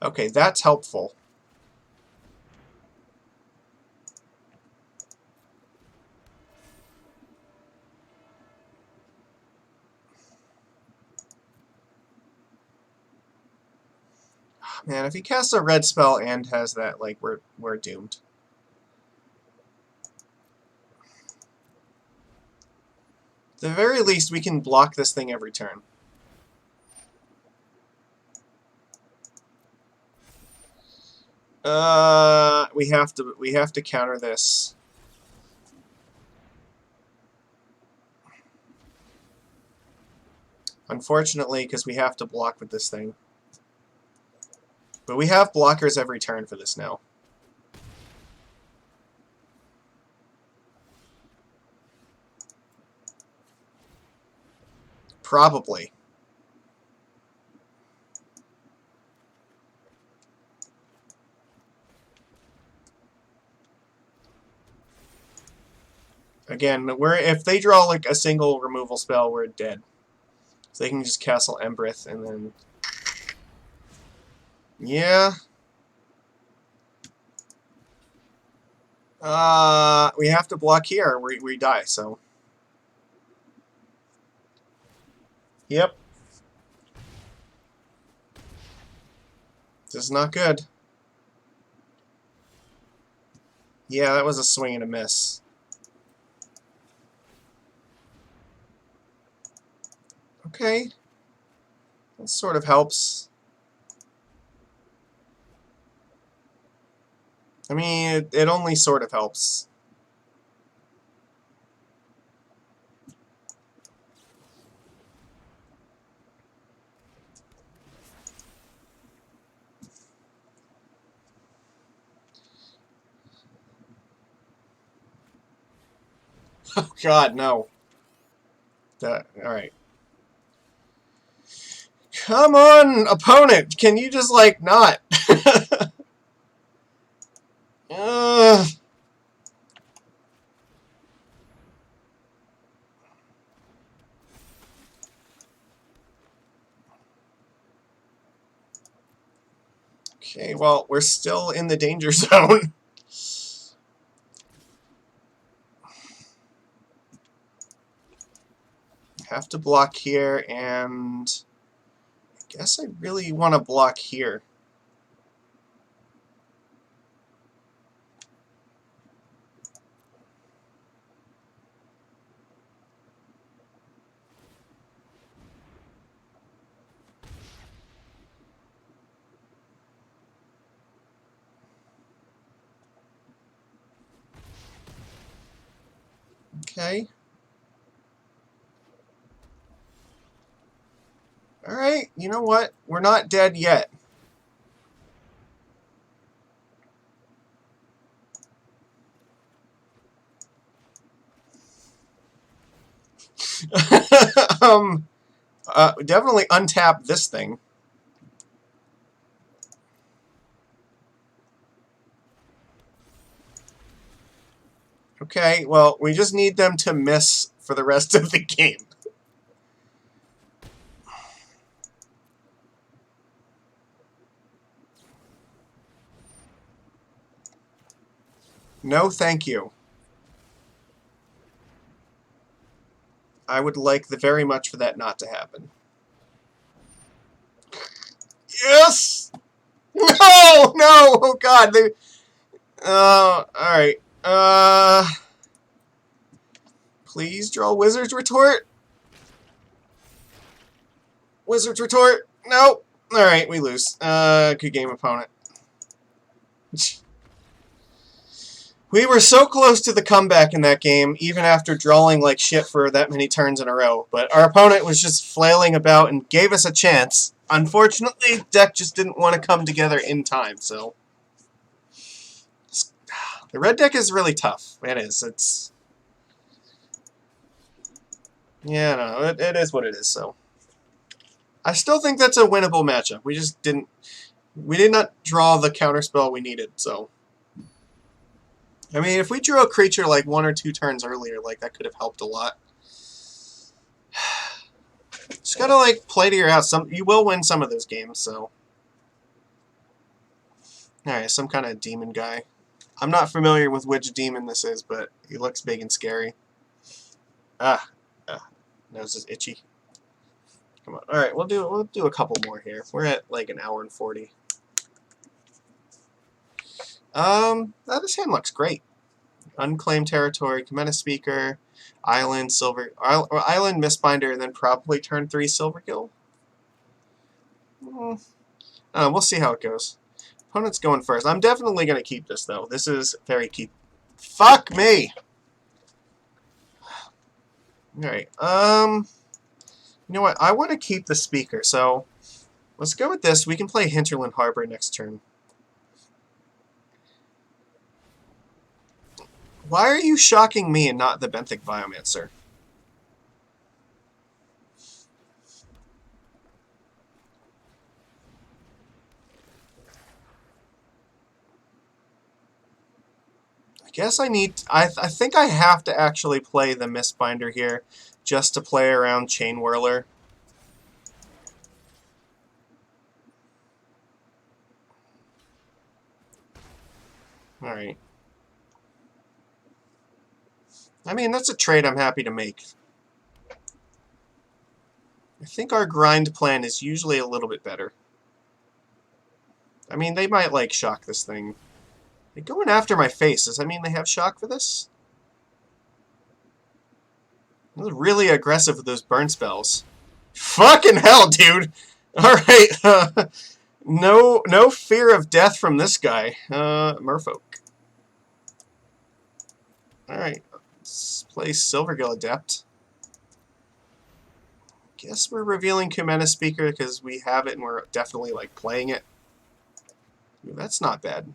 Speaker 1: Okay, that's helpful. Man, if he casts a red spell and has that, like, we're doomed. At the very least, we can block this thing every turn. We have to counter this. Unfortunately, because we have to block with this thing. But we have blockers every turn for this now. Probably. Again, if they draw like a single removal spell, we're dead. So they can just Castle Embreth and then... Yeah. We have to block here or we die, so... Yep. This is not good. Yeah, that was a swing and a miss. Okay. That sort of helps. I mean, it only sort of helps. Oh God, no. Alright. Come on, opponent! Can you just, like, not? Okay, well, we're still in the danger zone. Have to block here, and I guess I really want to block here. Okay. Alright, you know what? We're not dead yet. Definitely untap this thing. Okay, well, we just need them to miss for the rest of the game. No, thank you. I would like very much for that not to happen. Yes! No! No! Oh God! They... alright. Please draw Wizard's Retort. Wizard's Retort. Nope. Alright, we lose. Good game, opponent. We were so close to the comeback in that game, even after drawing like shit for that many turns in a row. But our opponent was just flailing about and gave us a chance. Unfortunately, deck just didn't want to come together in time, so... The red deck is really tough. It is. It's... Yeah, no, it is what it is, so... I still think that's a winnable matchup. We just didn't... We did not draw the counterspell we needed, so... I mean, if we drew a creature like 1 or 2 turns earlier, like, that could have helped a lot. Just gotta, like, play to your house. You will win some of those games, so... Alright, some kind of demon guy. I'm not familiar with which demon this is, but he looks big and scary. Nose is itchy. Come on. Alright, we'll do a couple more here. We're at, like, an hour and 40. This hand looks great. Unclaimed territory, Cometa Speaker, Island, Island, Mistbinder, and then probably turn 3 Silvergill. We'll see how it goes. Opponent's going first. I'm definitely going to keep this, though. This is very keep... Fuck me! Alright, you know what? I want to keep the Speaker, so... Let's go with this. We can play Hinterland Harbor next turn. Why are you shocking me and not the Benthic Biomancer? I guess I need... I think I have to actually play the Mistbinder here just to play around Chain Whirler. Alright. I mean, that's a trade I'm happy to make. I think our grind plan is usually a little bit better. I mean, they might, like, shock this thing. They're going after my face. Does that mean they have shock for this? They're really aggressive with those burn spells. Fucking hell, dude! Alright, no fear of death from this guy. Merfolk. Alright, let's play Silvergill Adept. Guess we're revealing Kumena Speaker because we have it and we're definitely, like, playing it. Ooh, that's not bad.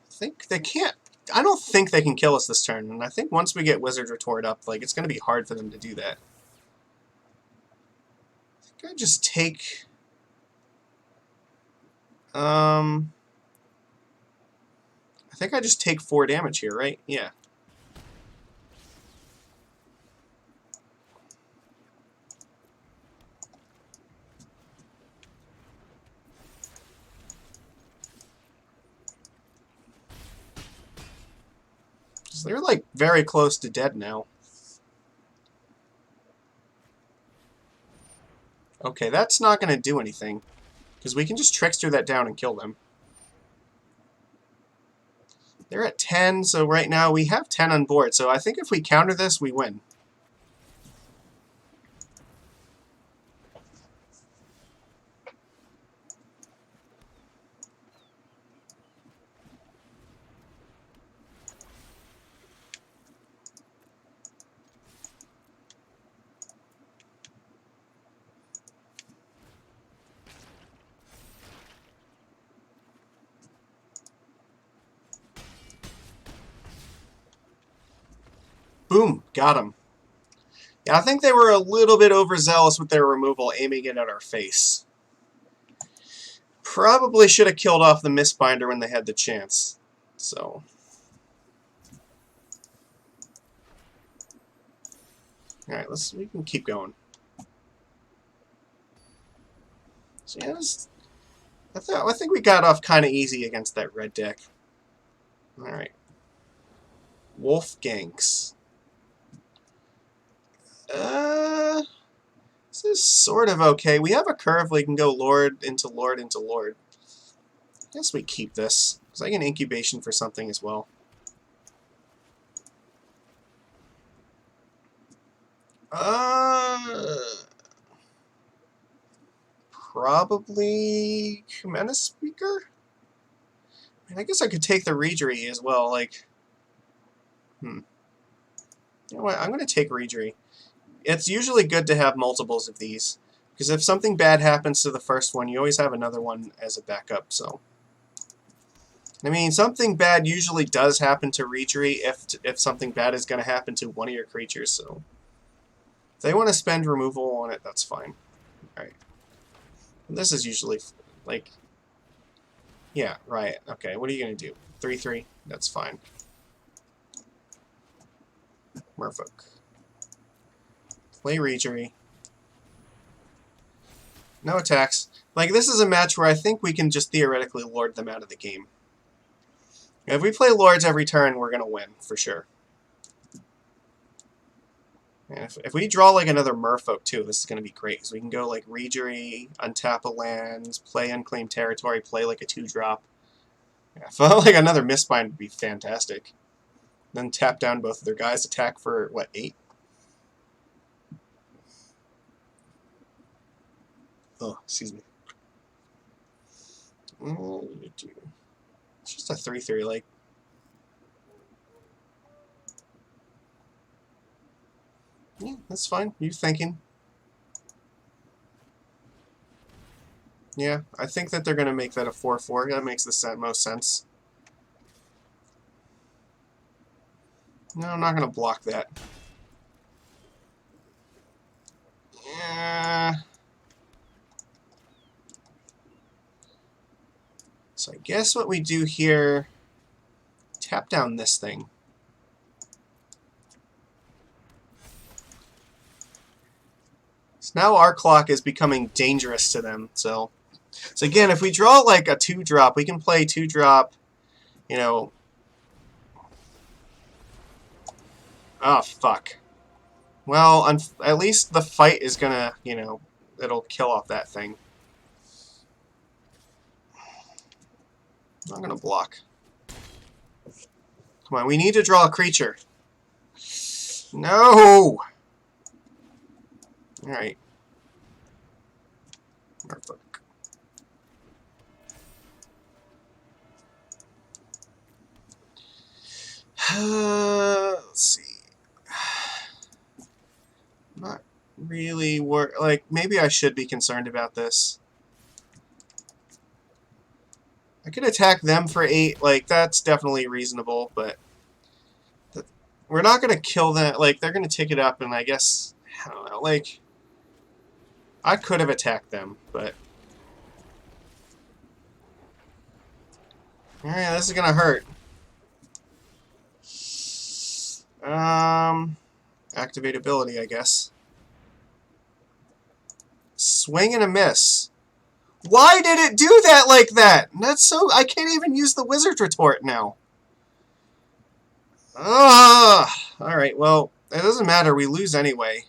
Speaker 1: I think they can't... I don't think they can kill us this turn, and I think once we get Wizard Retort up, like, it's going to be hard for them to do that. I think I just take... I think I just take 4 damage here, right? Yeah. So they're, like, very close to dead now. Okay, that's not going to do anything, because we can just Trickster that down and kill them. They're at 10, so right now we have 10 on board, so I think if we counter this, we win. Boom, got him. Yeah, I think they were a little bit overzealous with their removal, aiming it at our face. Probably should have killed off the Mistbinder when they had the chance. So... Alright, we can keep going. So yeah, I think we got off kind of easy against that red deck. Alright. Wolfganks. This is sort of okay. We have a curve we can go Lord into Lord into Lord. I guess we keep this. It's like an incubation for something as well. Probably Kumena Speaker? I mean, I guess I could take the Reejery as well, like... You know what, I'm going to take Reejery. It's usually good to have multiples of these, because if something bad happens to the first one, you always have another one as a backup, so... I mean, something bad usually does happen to Reejery if something bad is going to happen to one of your creatures, so... If they want to spend removal on it, that's fine. Alright. This is usually, like... Yeah, right. Okay, what are you going to do? 3/3? That's fine. Merfolk. Play Reejery. No attacks. Like, this is a match where I think we can just theoretically lord them out of the game. If we play lords every turn, we're going to win, for sure. And if we draw, like, another Merfolk, too, this is going to be great. Because we can go, like, Reejery, untap a land, play Unclaimed Territory, play, like, a 2-drop. Yeah, I felt like another Mistbind would be fantastic. Then tap down both of their guys, attack for, what, 8? Oh, excuse me. It's just a 3/3, like... that's fine. You thinking? Yeah, I think that they're going to make that a 4/4. That makes the most sense. No, I'm not going to block that. Yeah. So I guess what we do here, tap down this thing. So now our clock is becoming dangerous to them. So again, if we draw like a 2-drop, we can play 2-drop, you know. Oh, fuck. Well, at least the fight is gonna, you know, it'll kill off that thing. I'm gonna block. Come on, we need to draw a creature. No! Alright. Merfolk. Let's see. Not really like, maybe I should be concerned about this. I could attack them for 8, like, that's definitely reasonable, but we're not going to kill them, like, they're going to take it up, and I guess, I don't know, like, I could have attacked them, but... Alright, this is going to hurt. Activate ability, I guess. Swing and a miss. Why did it do that like that? That's so... I can't even use the Wizard's Retort now. Alright, well, it doesn't matter. We lose anyway.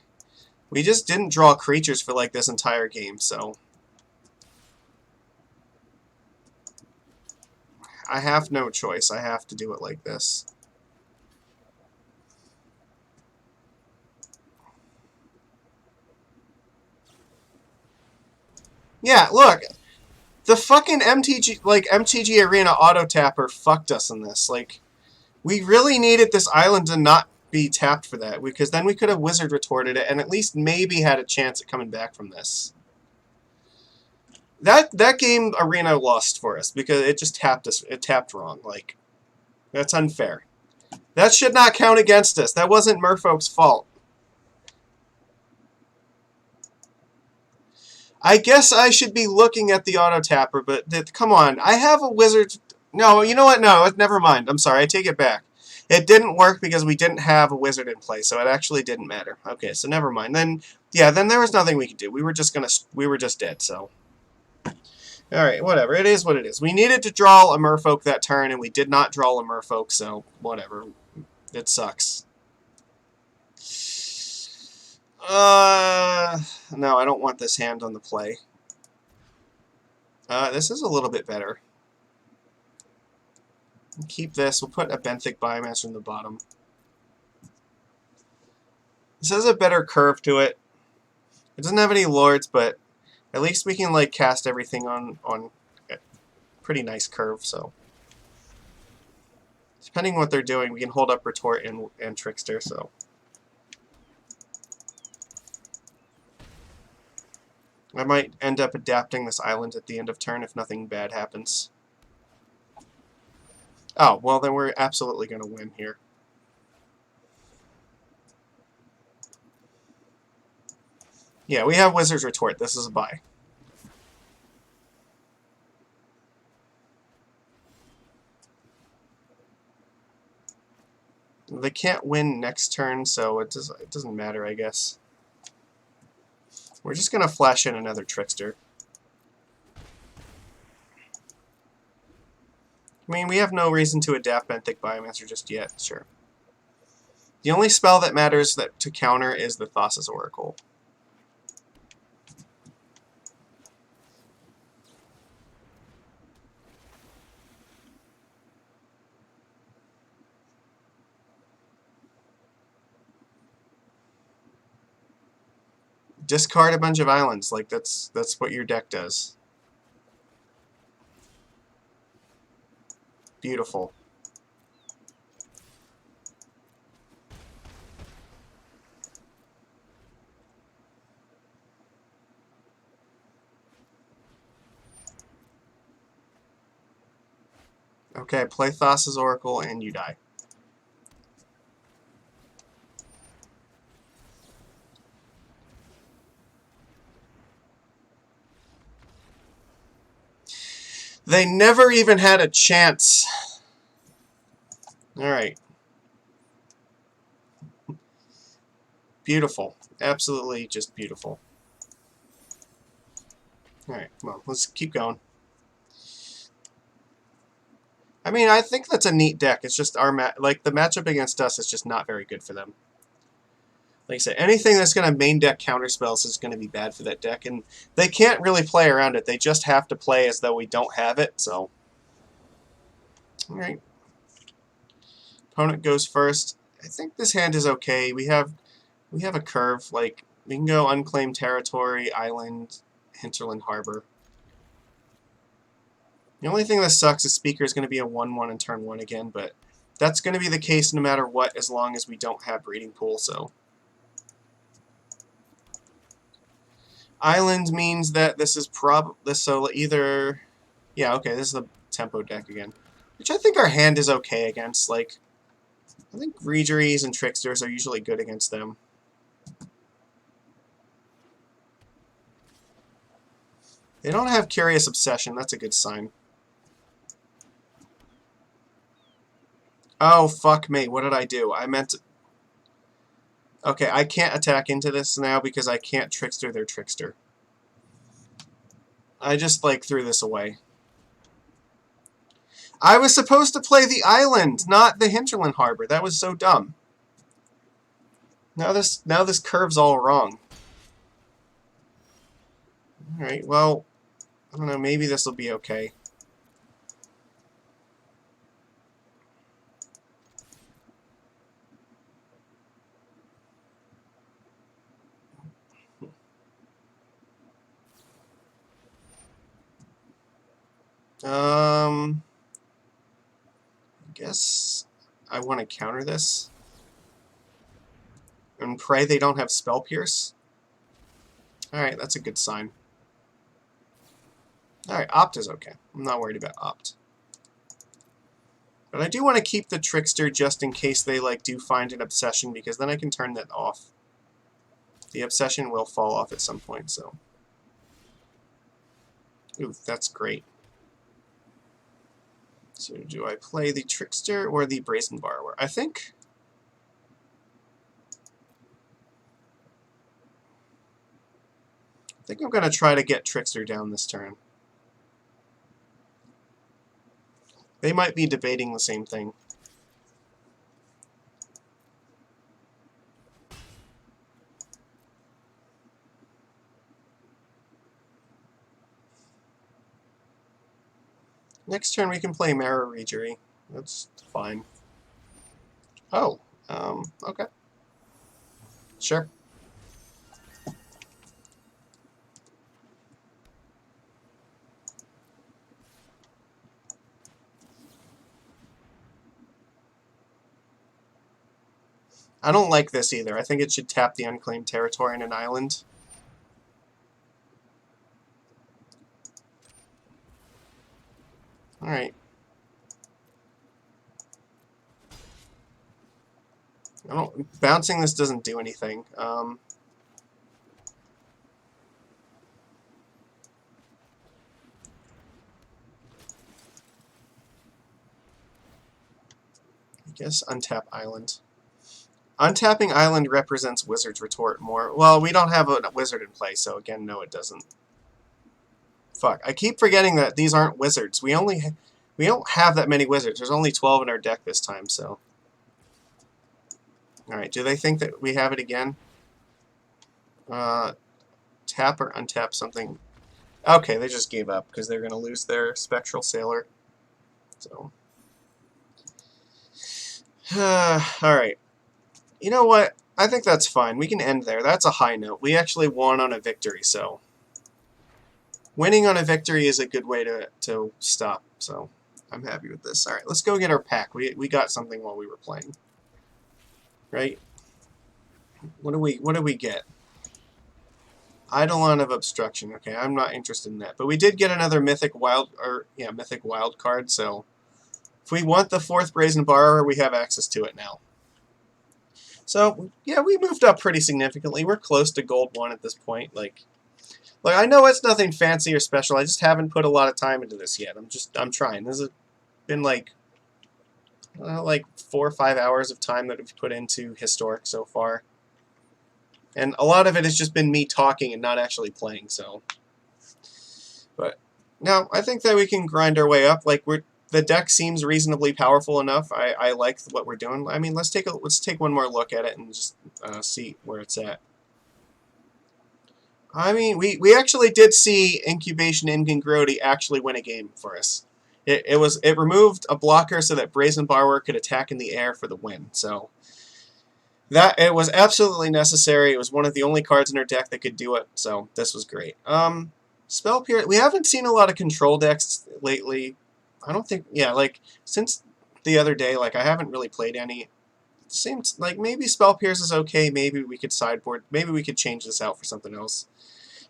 Speaker 1: We just didn't draw creatures for, like, this entire game, so... I have no choice. I have to do it like this. Yeah, look. The fucking MTG Arena auto tapper fucked us in this. Like, we really needed this island to not be tapped for that, because then we could have Wizard retorted it and at least maybe had a chance at coming back from this. That game Arena lost for us because it just tapped us. It tapped wrong. Like, that's unfair. That should not count against us. That wasn't Merfolk's fault. I guess I should be looking at the auto tapper, but come on. I have a Wizard. No, you know what? No, never mind. I'm sorry. I take it back. It didn't work because we didn't have a Wizard in play, so it actually didn't matter. Okay, so never mind. Then, yeah, then there was nothing we could do. We were just dead, so. Alright, whatever. It is what it is. We needed to draw a Merfolk that turn, and we did not draw a Merfolk, so whatever. It sucks. No, I don't want this hand on the play. This is a little bit better. Keep this. We'll put a benthic Biomaster in the bottom. This has a better curve to it. It doesn't have any lords, but at least we can like cast everything on a pretty nice curve. So depending on what they're doing, we can hold up Retort and Trickster. So I might end up adapting this island at the end of turn if nothing bad happens. Oh, well then we're absolutely going to win here. Yeah, we have Wizard's Retort. This is a bye. They can't win next turn, so it doesn't matter, I guess. We're just going to flash in another Trickster. I mean, we have no reason to adapt Benthic Biomancer just yet, sure. The only spell that matters to counter is the Thassa's Oracle. Discard a bunch of islands, like that's what your deck does. Beautiful. Okay, play Thassa's Oracle and you die. They never even had a chance. Alright. Beautiful. Absolutely just beautiful. Alright, well, let's keep going. I mean, I think that's a neat deck. It's just our the matchup against us is just not very good for them. Like I said, anything that's going to main deck counterspells is going to be bad for that deck, and they can't really play around it. They just have to play as though we don't have it, so... Alright. Opponent goes first. I think this hand is okay. We have a curve. Like, we can go Unclaimed Territory, Island, Hinterland Harbor. The only thing that sucks is Speaker is going to be a 1-1 in turn 1 again, but that's going to be the case no matter what, as long as we don't have Breeding Pool, so... Island means that this is so either... Yeah, okay, this is the tempo deck again. Which I think our hand is okay against, like... I think Regeries and Tricksters are usually good against them. They don't have Curious Obsession, that's a good sign. Oh, fuck me, what did I do? I meant to... Okay, I can't attack into this now because I can't Trickster their Trickster. I just, like, threw this away. I was supposed to play the Island, not the Hinterland Harbor. That was so dumb. Now this curve's all wrong. Alright, well, I don't know, maybe this will be okay. I guess I want to counter this. And pray they don't have Spell Pierce. Alright, that's a good sign. Alright, Opt is okay. I'm not worried about Opt. But I do want to keep the Trickster just in case they do find an Obsession, because then I can turn that off. The Obsession will fall off at some point, so... Ooh, that's great. So do I play the Trickster or the Brazen Borrower? I think I'm going to try to get Trickster down this turn. They might be debating the same thing. Next turn we can play Mirror Regery. That's fine. Oh, okay. Sure. I don't like this either. I think it should tap the Unclaimed Territory in an island. Alright. Bouncing this doesn't do anything. I guess untap Island. Untapping Island represents Wizard's Retort more. Well, we don't have a wizard in play, so again, no, it doesn't. Fuck, I keep forgetting that these aren't wizards. We don't have that many wizards. There's only 12 in our deck this time, so... Alright, do they think that we have it again? Tap or untap something? Okay, they just gave up, because they're going to lose their Spectral Sailor. So... Alright. You know what? I think that's fine. We can end there. That's a high note. We actually won on a victory, so... Winning on a victory is a good way to stop, so I'm happy with this. Alright, let's go get our pack. We got something while we were playing. Right? What do we get? Eidolon of Obstruction. Okay, I'm not interested in that. But we did get another mythic wild card, so If we want the 4th Brazen Borrower, we have access to it now. So, yeah, we moved up pretty significantly. We're close to Gold 1 at this point. Like, I know it's nothing fancy or special. I just haven't put a lot of time into this yet. I'm trying. This has been like 4 or 5 hours of time that we've put into Historic so far. And a lot of it has just been me talking and not actually playing, so. But, now, I think that we can grind our way up. Like, the deck seems reasonably powerful enough. I like what we're doing. I mean, let's take one more look at it and just see where it's at. I mean, we actually did see Incubation Incongruity actually win a game for us. It removed a blocker so that Brazen Borrower could attack in the air for the win. So that it was absolutely necessary. It was one of the only cards in our deck that could do it. So this was great. Spell Pierce. We haven't seen a lot of control decks lately. I don't think, yeah, like, since the other day, like, I haven't really played any. It seems like maybe Spell Pierce is okay, maybe we could sideboard, maybe we could change this out for something else.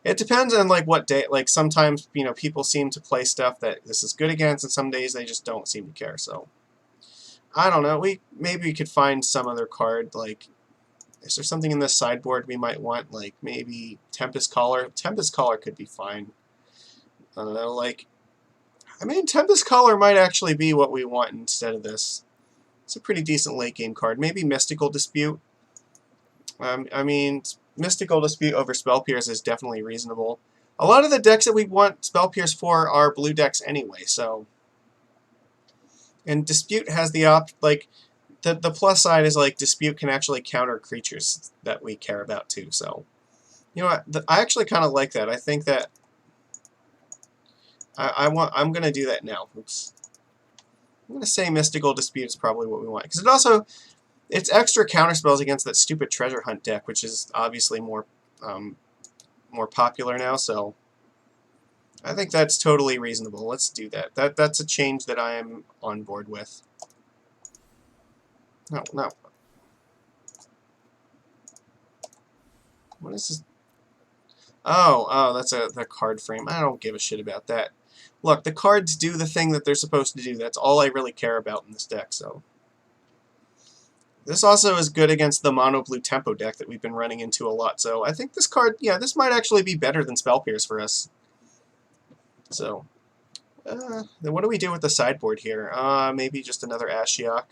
Speaker 1: It depends on, like, what day, like, sometimes, you know, people seem to play stuff that this is good against, and some days they just don't seem to care, so. I don't know, maybe we could find some other card, like, is there something in this sideboard we might want, like, maybe Tempest Caller? Tempest Caller could be fine. I don't know, like, I mean, Tempest Caller might actually be what we want instead of this. It's a pretty decent late game card. Maybe Mystical Dispute. I mean, Mystical Dispute over Spell Pierce is definitely reasonable. A lot of the decks that we want Spell Pierce for are blue decks anyway, so. And Dispute has the the plus side is like Dispute can actually counter creatures that we care about too. So, you know what? I actually kind of like that. I think that I'm gonna do that now. Oops. I'm gonna say Mystical Dispute is probably what we want because it's extra counterspells against that stupid Treasure Hunt deck, which is obviously more popular now. So I think that's totally reasonable. Let's do that. That's a change that I am on board with. No. What is this? Oh, that's the card frame. I don't give a shit about that. Look, the cards do the thing that they're supposed to do. That's all I really care about in this deck, so. This also is good against the mono blue tempo deck that we've been running into a lot, so I think this card, yeah, this might actually be better than Spell Pierce for us. So, then what do we do with the sideboard here? Maybe just another Ashiok.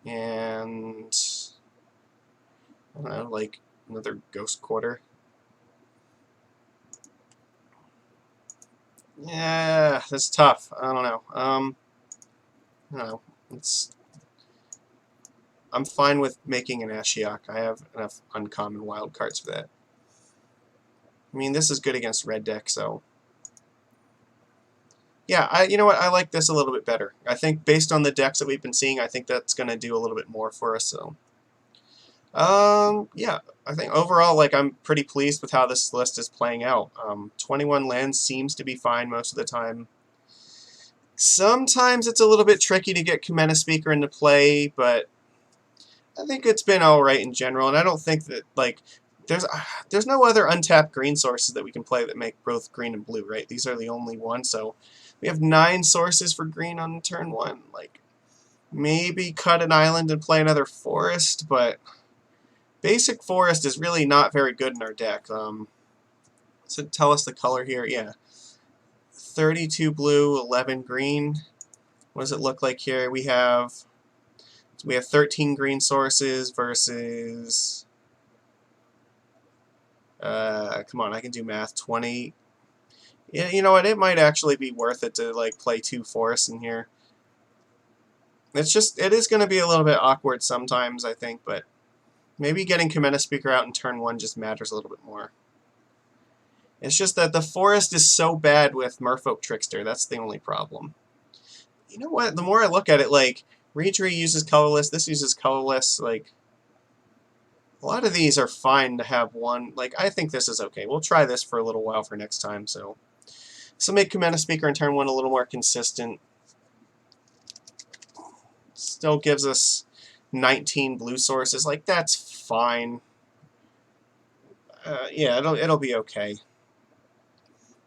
Speaker 1: And, I don't know, like another Ghost Quarter. Yeah, that's tough. I don't know. I don't know. I'm fine with making an Ashiok. I have enough uncommon wild cards for that. I mean, this is good against red deck, so. Yeah, you know what? I like this a little bit better. I think based on the decks that we've been seeing, I think that's going to do a little bit more for us, so. Yeah, I think overall, like, I'm pretty pleased with how this list is playing out. 21 lands seems to be fine most of the time. Sometimes it's a little bit tricky to get Kamena Speaker into play, but I think it's been alright in general, and I don't think that, like, there's no other untapped green sources that we can play that make both green and blue, right? These are the only ones, so we have 9 sources for green on turn 1. Like, maybe cut an island and play another forest, but basic forest is really not very good in our deck. So tell us the color here. Yeah, 32 blue, 11 green. What does it look like here? We have 13 green sources versus. Come on, I can do math. 20. Yeah, you know what? It might actually be worth it to like play 2 forests in here. It is going to be a little bit awkward sometimes, I think, but maybe getting Kamena Speaker out in turn 1 just matters a little bit more. It's just that the forest is so bad with Merfolk Trickster. That's the only problem. You know what? The more I look at it, like, Reedry uses colorless, this uses colorless, like, a lot of these are fine to have one. Like, I think this is okay. We'll try this for a little while for next time, so. So make Kamena Speaker in turn 1 a little more consistent. Still gives us 19 blue sources. Like, that's fine. Yeah, it'll be okay.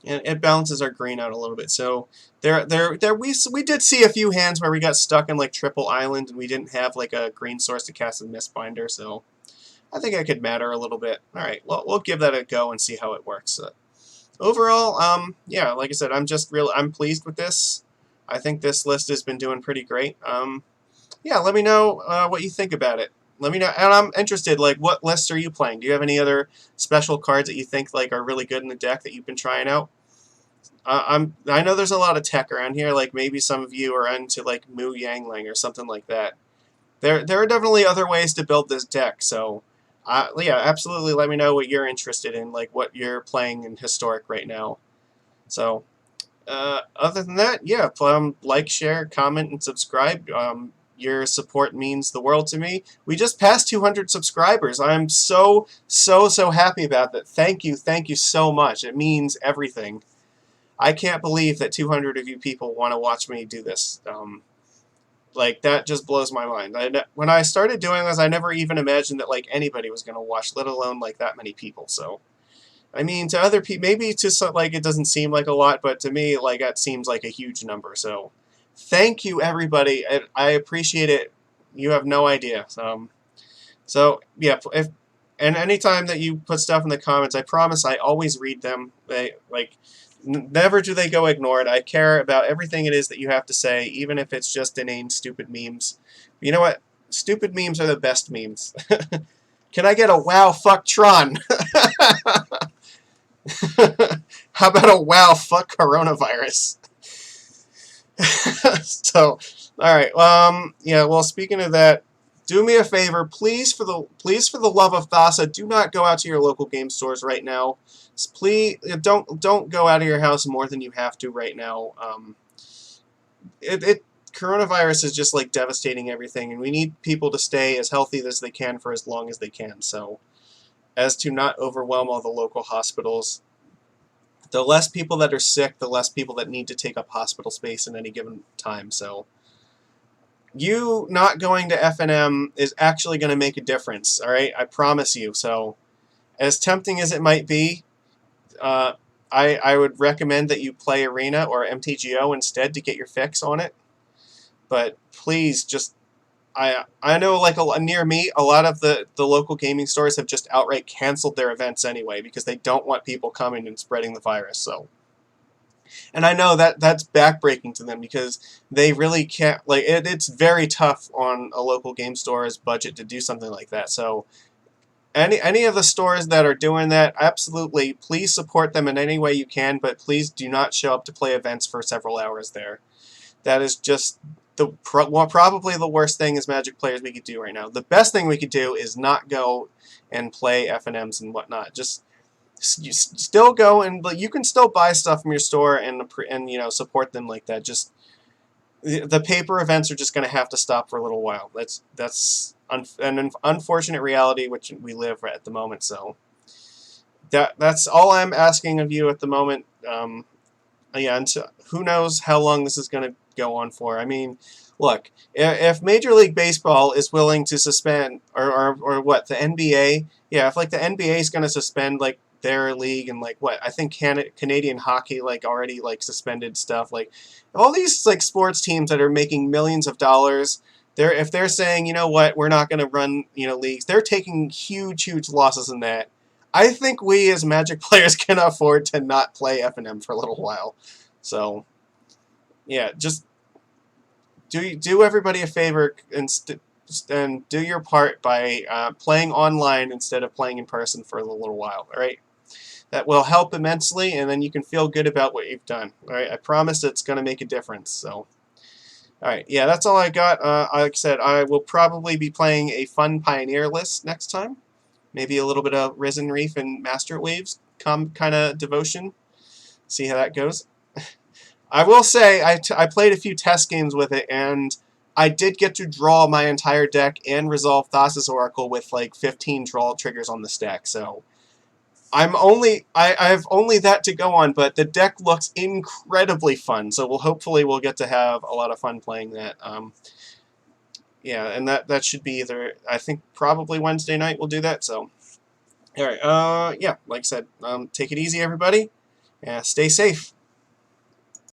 Speaker 1: and it balances our green out a little bit. So we did see a few hands where we got stuck in like triple island and we didn't have like a green source to cast a Mistbinder. So I think it could matter a little bit. All right, well we'll give that a go and see how it works. Overall, yeah, like I said, I'm pleased with this. I think this list has been doing pretty great. Yeah, let me know what you think about it. Let me know, and I'm interested. Like, what lists are you playing? Do you have any other special cards that you think like are really good in the deck that you've been trying out? I know there's a lot of tech around here. Like maybe some of you are into like Mu Yangling or something like that. There are definitely other ways to build this deck. So, yeah, absolutely. Let me know what you're interested in, like what you're playing in Historic right now. So, other than that, yeah, like, share, comment, and subscribe. Your support means the world to me. We just passed 200 subscribers. I'm so happy about that. Thank you so much. It means everything. I can't believe that 200 of you people want to watch me do this. Like, that just blows my mind. When I started doing this, I never even imagined that, like, anybody was going to watch, let alone, like, that many people. So, I mean, to other people, maybe to some, like, it doesn't seem like a lot, but to me, like, that seems like a huge number. So, thank you, everybody. I appreciate it. You have no idea. So yeah, and anytime that you put stuff in the comments, I promise I always read them. Never do they go ignored. I care about everything it is that you have to say, even if it's just inane stupid memes. But you know what? Stupid memes are the best memes. Can I get a wow fuck Tron? How about a wow fuck coronavirus? So, all right. Yeah. Well, speaking of that, do me a favor, please, for the love of Thassa, do not go out to your local game stores right now. Please don't go out of your house more than you have to right now. Coronavirus is just like devastating everything, and we need people to stay as healthy as they can for as long as they can. So, as to not overwhelm all the local hospitals. The less people that are sick, the less people that need to take up hospital space in any given time. So, you not going to FNM is actually going to make a difference, all right? I promise you. So, as tempting as it might be, uh, I would recommend that you play Arena or MTGO instead to get your fix on it. But please, just I know like near me, a lot of the local gaming stores have just outright canceled their events anyway because they don't want people coming and spreading the virus. So. And I know that that's backbreaking to them because they really can't, like, it's very tough on a local game store's budget to do something like that. So any of the stores that are doing that, absolutely, please support them in any way you can, but please do not show up to play events for several hours there. That is just probably the worst thing as Magic players we could do right now. The best thing we could do is not go and play FNMs and whatnot. Just you still go and you can still buy stuff from your store and you know support them like that. Just the paper events are just going to have to stop for a little while. That's an unfortunate reality which we live at the moment. So that's all I'm asking of you at the moment. Yeah, and who knows how long this is going to go on for. I mean, look, if Major League Baseball is willing to suspend, or what, the NBA, yeah, if like the NBA is going to suspend like their league and like what, I think Canadian hockey like already like suspended stuff, like all these like sports teams that are making millions of dollars, if they're saying, you know what, we're not going to run, you know, leagues, they're taking huge losses in that. I think we as Magic players can afford to not play FNM for a little while. So, yeah, just do everybody a favor and do your part by playing online instead of playing in person for a little while. All right, that will help immensely, and then you can feel good about what you've done. All right, I promise it's going to make a difference. So, all right, yeah, that's all I got. Like I said, I will probably be playing a fun Pioneer list next time. Maybe a little bit of Risen Reef and Master Waves kind of devotion. See how that goes. I will say I played a few test games with it, and I did get to draw my entire deck and resolve Thassa's Oracle with like 15 draw triggers on the stack. So I have only that to go on, but the deck looks incredibly fun. So hopefully we'll get to have a lot of fun playing that. Yeah, and that should be either, I think probably Wednesday night we'll do that. So. All right. Yeah. Like I said, take it easy, everybody, Yeah, stay safe.